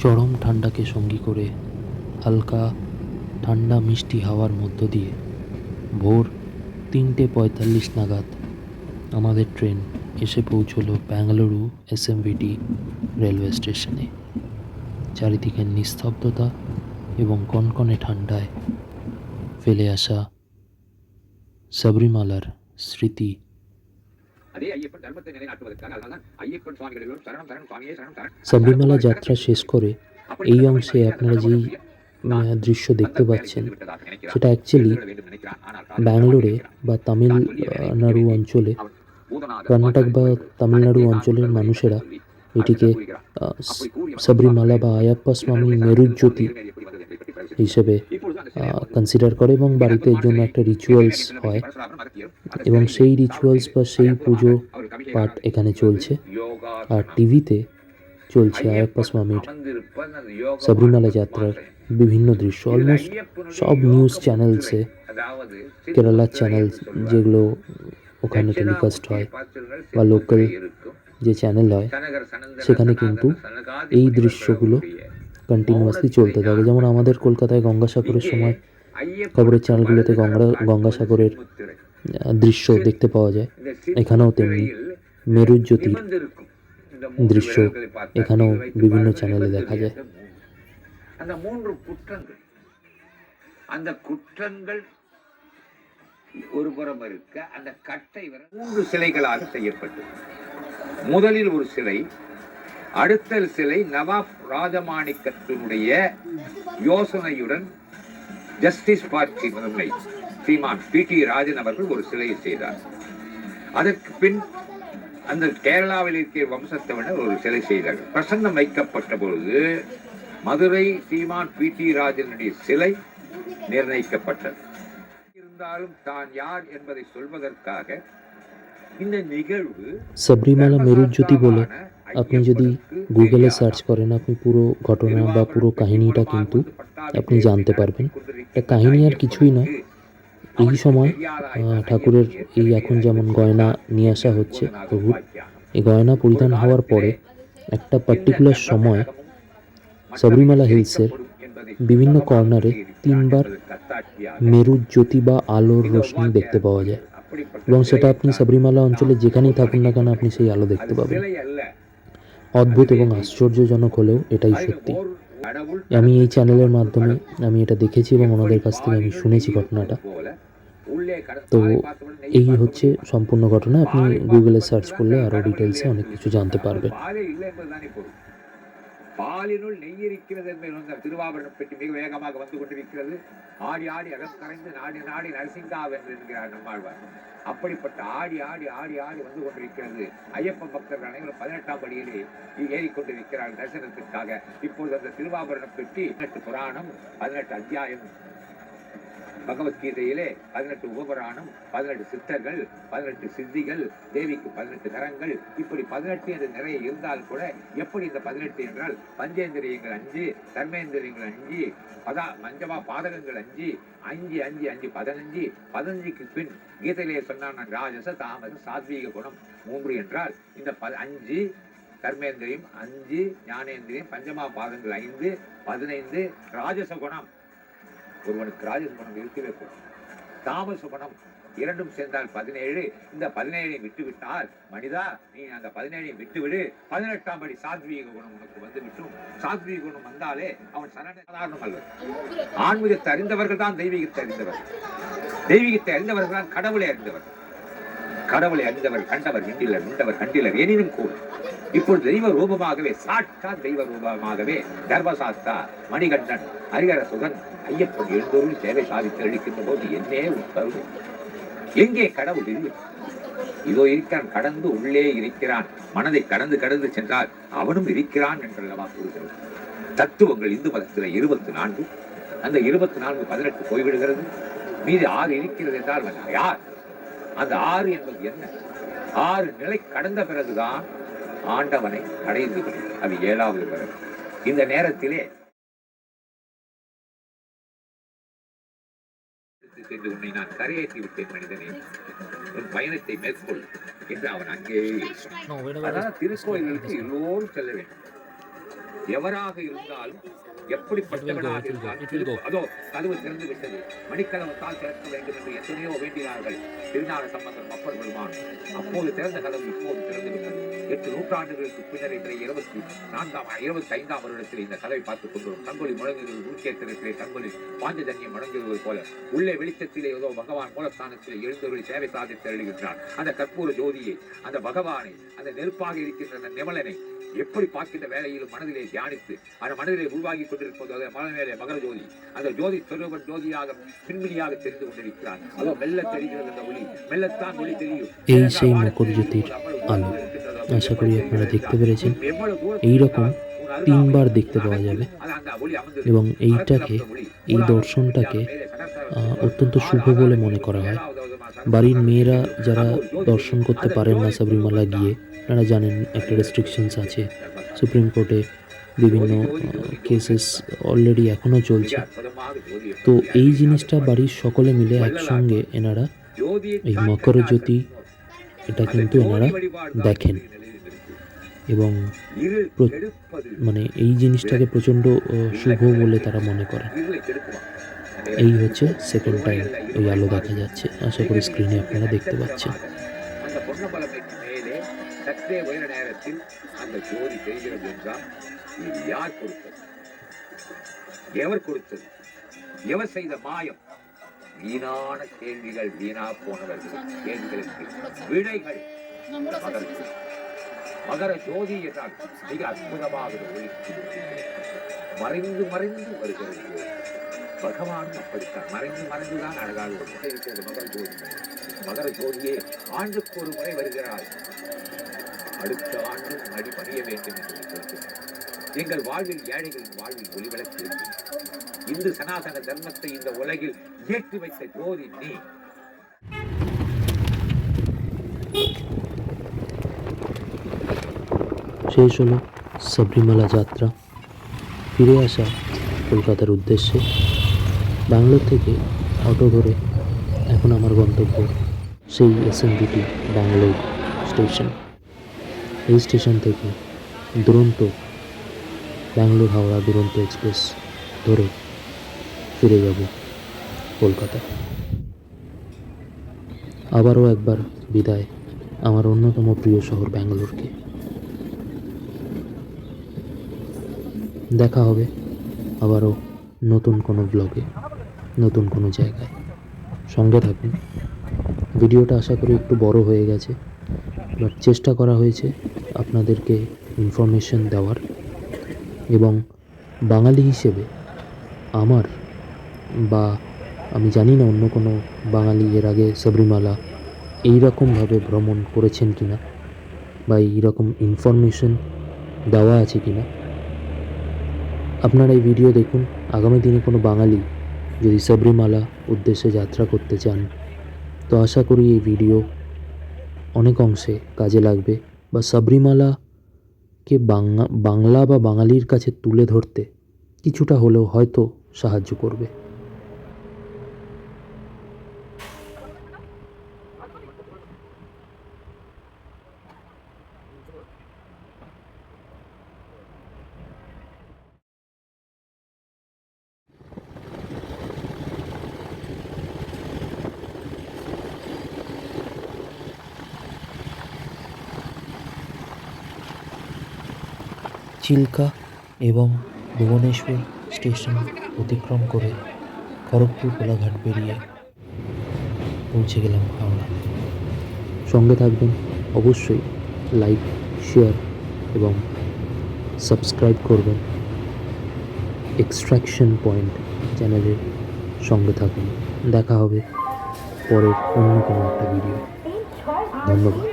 চরম ঠান্ডাকে সঙ্গী করে হালকা ঠান্ডা মিষ্টি হাওয়ার মধ্য দিয়ে ভোর 3:45 নাগাদ আমাদের ট্রেন এসে পৌঁছলো বেঙ্গালুরু এসএমভিটি রেলওয়ে স্টেশনে। চারিদিকে নিস্তব্ধতা এবং কনকনে ঠান্ডায় ফেলে আসা সবরীমালার স্মৃতি அதே ஐயப்பன் தர்மத்தை நிலைநாட்டுவதற்காக அதனால்தான் ஐயப்பன் சுவாமிகளிலும் சரணம் சரணம் சுவாமியே சரணம் சரணம் সাবরিমালা যাত্রা শেষ করে এই অংশে আপনারা যেই দৃশ্য দেখতে পাচ্ছেন সেটা অ্যাকচুয়ালি ব্যাঙ্গালোরে বা তামিলনাড়ু অঞ্চলে, কর্ণাটক বা তামিলনাড়ু অঞ্চলের মানুষেরা এটিকে সবরীমালা বা আয়াপ্পা স্বামী মেরুজ্যোতি হিসেবে কনসিডার করে এবং বাড়িতে এর জন্য একটা রিচুয়ালস হয় এবং সেই রিচুয়ালস বা সেই পুজো পাঠ এখানে চলছে। আর টিভিতে চলছে আয়াপ্পা স্বামীর সবরীমালা যাত্রার বিভিন্ন দৃশ্য। অলমোস্ট সব নিউজ চ্যানেলসে, কেরালার চ্যানেল যেগুলো ওখানে টেলিকাস্ট হয় বা লোকাল যে চ্যানেল হয় সেখানে কিন্তু এই দৃশ্যগুলো কন্টিনিউয়াসলি চলতে থাকে। যেমন আমাদের কলকাতায় গঙ্গাসাগরের সময় খবরের চ্যানেলগুলোতে গঙ্গাসাগরের দৃশ্য দেখতে পাওয়া যায়, এখানেও তেমনি মেরুজ্যোতির দৃশ্য এখানেও বিভিন্ন চ্যানেলে দেখা যায়। அந்த மூன்று குற்றங்கள், அந்த குற்றங்கள் ஒரு புறம் இருக்க அந்த கட்டை வர 3 சிலைகளாக செய்யப்பட்டது. முதலில் ஒரு சிலை, அடுத்த சிலை நவாப் ராஜமாணிக்கத்தினுடைய யோசனையுடன் ஜஸ்டிஸ் பார்ட்டி முதன்மை ஸ்ரீமான் பி.டி. ராஜன் அவர்கள் ஒரு சிலையை செய்தார். அதற்கு பின் அந்த கேரளாவில் இருக்கிற வம்சத்தவனர் ஒரு சிலை செய்தார்கள். பிரசன்னம் வைக்கப்பட்ட பொழுது மதுரை ஸ்ரீமான் பி.டி. ராஜனுடைய சிலை நிர்ணயிக்கப்பட்டது. இருந்தாலும் தான் யார் என்பதை சொல்வதற்காக இந்த நிகழ்வு সবরীমালা মেরুজ্যোতি বলে আপনি যদি গুগলে সার্চ করেন আপনি পুরো ঘটনা বা পুরো কাহিনীটা কিন্তু আপনি জানতে পারবেন। এটা কাহিনী আর কিছুই নয়, এই সময় ঠাকুরের এই এখন যেমন গয়না নিয়ে আসা হচ্ছে প্রভুর, এই গয়না পরিধান হওয়ার পরে একটা পার্টিকুলার সময় সবরীমালা হিলসের বিভিন্ন কর্নারে 3 বার মেরুজ্যোতি বা আলোর রোশনি দেখতে পাওয়া যায় এবং সেটা আপনি সবরীমালা অঞ্চলে যেখানেই থাকুন না কেন আপনি সেই আলো দেখতে পাবেন। অদ্ভুত এবং আশ্চর্যজনক হলেও এটাই সত্যি। আমি এই চ্যানেলের মাধ্যমে আমি এটা দেখেছি এবং ওনাদের কাছ থেকে আমি শুনেছি ঘটনাটা। তো এই হচ্ছে সম্পূর্ণ ঘটনা, আপনি গুগলে সার্চ করলে আরও ডিটেলসে অনেক কিছু জানতে পারবেন। பாலினுள் நெய் இருக்கிறது என்பதை உணர்ந்த திருவாபரணம் பெற்று மிக வேகமாக வந்து கொண்டிருக்கிறது. ஆடி ஆடி அகம் கரைந்து நாடி நாடி நரசிங்காவென்று என்கிறார் நம்மாழ்வார். அப்படிப்பட்ட ஆடி ஆடி ஆடி ஆடி வந்து கொண்டிருக்கிறது. ஐயப்ப பக்தர்கள் அனைவரும் 18ஆம் படியிலே ஏறிக்கொண்டிருக்கிறார் தரிசனத்திற்காக. இப்போது அந்த திருவாபரணம் பெற்றி 18 புராணம், 18 அத்தியாயம் பகவத்கீதையிலே, 18 உபபுராணம், 18 சித்தர்கள், 18 சித்திகள், தேவிக்கு 18 கரங்கள், இப்படி 18 என்று நிறைய இருந்தால் கூட எப்படி இந்த 18 என்றால் பஞ்சேந்திரியங்கள் 5, கர்மேந்திரியங்கள் 5, மஞ்சமா பாதகங்கள் 5, 5 5 5 15, 15க்கு பின் கீதையிலே சொன்னான் ராஜச தாமச சாத்வீக குணம் 3 என்றால் இந்த 5 கர்மேந்திரியம், 5 ஞானேந்திரியம், பஞ்சமா பாதங்கள் 5, 15 ராஜச குணம். ஒருவனுக்கு ராஜச குணம் இருக்கவே கூடும். தாமச குணம் இரண்டும் சேர்ந்தால் 17. இந்த 17ஐ விட்டுவிட்டால் மனிதா நீ அந்த 17ஐ விட்டுவிடு, 18ஆம் படி சாத்வீக குணம் உனக்கு வந்து விட்டும். சாத்வீக குணம் வந்தாலே அவன் சாதாரணம் அல்ல. ஆன்மீகத்தை அறிந்தவர்கள் தான் தெய்வீகத்தை அறிந்தவர்கள். தெய்வீகத்தை அறிந்தவர்கள் தான் கடவுளை அறிந்தவர்கள். கடவுளை அறிந்தவர் கண்டவர் விண்டிலர், உண்டவர் கண்டிலர் எனினும் கூட இப்பொழுது தெய்வ ரூபமாகவே, சாட்சா தெய்வ ரூபமாகவே தர்மசாஸ்தா, மணிகண்டன், ஹரிஹர சுகன், ஐயப்பன் எழுந்தோறும் சேவை சாதித்து அளிக்கின்ற போது என்னே உட்பது எங்கே கடவுள் இல்லை? இதோ இருக்கிறான், கடந்து உள்ளே இருக்கிறான். மனதை கடந்து கடந்து சென்றால் அவனும் இருக்கிறான் என்றல்லவா கூறுகிறது. தத்துவங்கள் இந்து மதத்தில் 24, அந்த 24 18 போய்விடுகிறது. மீது 6 இருக்கிறது என்றால் யார்? அந்த 6 என்பது என்ன? 6 நிலை கடந்த பிறகுதான் ஆண்டவனை அடைந்து விடும். அது 7வது பிறகு. இந்த நேரத்திலே சென்று உன்னை நான் கரையேற்றி விட்டேன் மனிதனே, உன் பயணத்தை மேற்கொள் என்று அவன் அங்கேயே இருக்கிறான். அதனால் திருக்கோயில்களுக்கு எல்லோரும் செல்ல வேண்டும். எவராக இருந்தாலும், எப்படிப்பட்டவனாக இருந்தாலும், அதோ கதவு திறந்து விட்டது, மணிக்கதவுத்தால் திறக்க வேண்டும் என்று எத்தனையோ வேண்டினார்கள் திருஞான சம்பந்தர், அப்பர் பெருமான். அப்போது திறந்த கதவு இப்போது திறந்து விட்டது. 8 நூற்றாண்டுகளுக்கு பின்னர் இன்றைய 25ஆம் வருடத்தில் இந்த கதவை பார்த்துக் கொண்டோம். தங்கொலி முழங்குகிறது, உருக்கேத்திரத்திலே தங்கொலி பாஞ்சஜன்யம் முழங்குவது போல உள்ளே வெளிச்சத்திலே ஏதோ பகவான் மூலஸ்தானத்திலே எழுந்தொருளி சேவை சாதித்து எழுதுகின்றார். அந்த கற்பூர ஜோதியை, அந்த பகவானை, அந்த நெருப்பாக இருக்கின்ற அந்த நிமலனை எப்படி பார்க்கின்ற வேலையிலும் மனதிலே தியானித்து அந்த மனதிலே உருவாகி கொண்டிருப்பது மனதிலே மகர ஜோதி, அந்த ஜோதி சொருபன் ஜோதியாக பின்மினியாக தெரிந்து கொண்டிருக்கிறார். அதோ மெல்ல தெரிகிறது அந்த ஒளி, மெல்லத்தான் ஒளி தெரியும்। এই সেই মকরজ্যোতির আলো। আশা করি আপনারা দেখতে পেরেছেন। এইরকম 3 বার দেখতে পাওয়া যাবে এবং এইটাকে, এই দর্শনটাকে অত্যন্ত শুভ বলে মনে করা হয়। বাড়ির মেয়েরা যারা দর্শন করতে পারেন না সাবরিমালা গিয়ে, আপনারা জানেন একটা রেস্ট্রিকশনস আছে, সুপ্রিম কোর্টে বিভিন্ন কেসেস অলরেডি এখনও চলছে। তো এই জিনিসটা বাড়ির সকলে মিলে একসঙ্গে এনারা এই মকরজ্যোতি এটা কিন্তু এনারা দেখেন এবং মানে এই জিনিসটাকে প্রচণ্ড শুভ বলে তারা মনে করেন। এই হচ্ছে সেকেন্ড টাইম ওই আলো দেখা যাচ্ছে। আশা করি স্ক্রিনে আপনারা দেখতে পাচ্ছেন। எவர் செய்த மாயம்? வீணான கேள்விகள், வீணா போனவர்கள் கேள்விகளுக்கு விடைகள் மகர ஜோதி என்றால் மிக அற்புதமாக ஒளித்து மறைந்து மறைந்து வருகிறது பகவான். அப்படித்தான் மறைந்து மறைந்துதான் அழகாக இருக்கிறது மகர ஜோதி. மகர ஜோதியே ஆண்டுக்கு ஒரு முறை வருகிறார். அடுத்த ஆண்டும் அடி பணிய வேண்டும் என்று சொல்கிறார். எங்கள் வாழ்வில், ஏழைகளின் வாழ்வில் ஒளிவிளக்கு இந்து சனாதன தர்மத்தை இந்த உலகில் ஏற்றி வைத்த ஜோதி நீ। শেষ হলো সাবরিমালা যাত্রা। ফিরে আসা কলকাতার উদ্দেশ্যে। ব্যাঙ্গালোর থেকে অটো ধরে এখন আমার গন্তব্য সেই এসএনবিটি ব্যাঙ্গালোর স্টেশন। এই স্টেশন থেকে দুরন্ত ব্যাঙ্গালোর হাওড়া দুরন্ত এক্সপ্রেস ধরে ফিরে যাব কলকাতা। আবারও একবার বিদায় আমার অন্যতম প্রিয় শহর ব্যাঙ্গালোরকে। দেখা হবে আবারও নতুন কোনো ব্লগে, নতুন কোনো জায়গায়। সঙ্গে থাকুন। ভিডিওটা আশা করি একটু বড় হয়ে গেছে, বাট চেষ্টা করা হয়েছে আপনাদেরকে ইনফরমেশন দেওয়ার। এবং বাঙালি হিসেবে আমার বা আমি জানি না অন্য কোনো বাঙালি এর আগে সাবরিমালা এই রকমভাবে ভ্রমণ করেছেন কি না বা এইরকম ইনফরমেশন দেওয়া আছে কি না। আপনারা এই ভিডিও দেখুন। আগামী দিনে কোনো বাঙালি যদি সাবরিমালা উদ্দেশ্যে যাত্রা করতে চান তো আশা করি এই ভিডিও অনেক অংশে কাজে লাগবে বা সাবরিমালাকে বাংলা বা বাঙালির কাছে তুলে ধরতে কিছুটা হলেও হয়তো সাহায্য করবে। চিল্কা এবং ভুবনেশ্বর স্টেশন অতিক্রম করে খড়গপুর কোলাঘাট পেরিয়ে পৌঁছে গেলাম হাওড়া। সঙ্গে থাকবেন অবশ্যই, লাইক, শেয়ার এবং সাবস্ক্রাইব করবেন। এক্সট্রাকশন পয়েন্ট চ্যানেলের সঙ্গে থাকুন। দেখা হবে পরের অন্য কোনো একটা ভিডিও। ধন্যবাদ।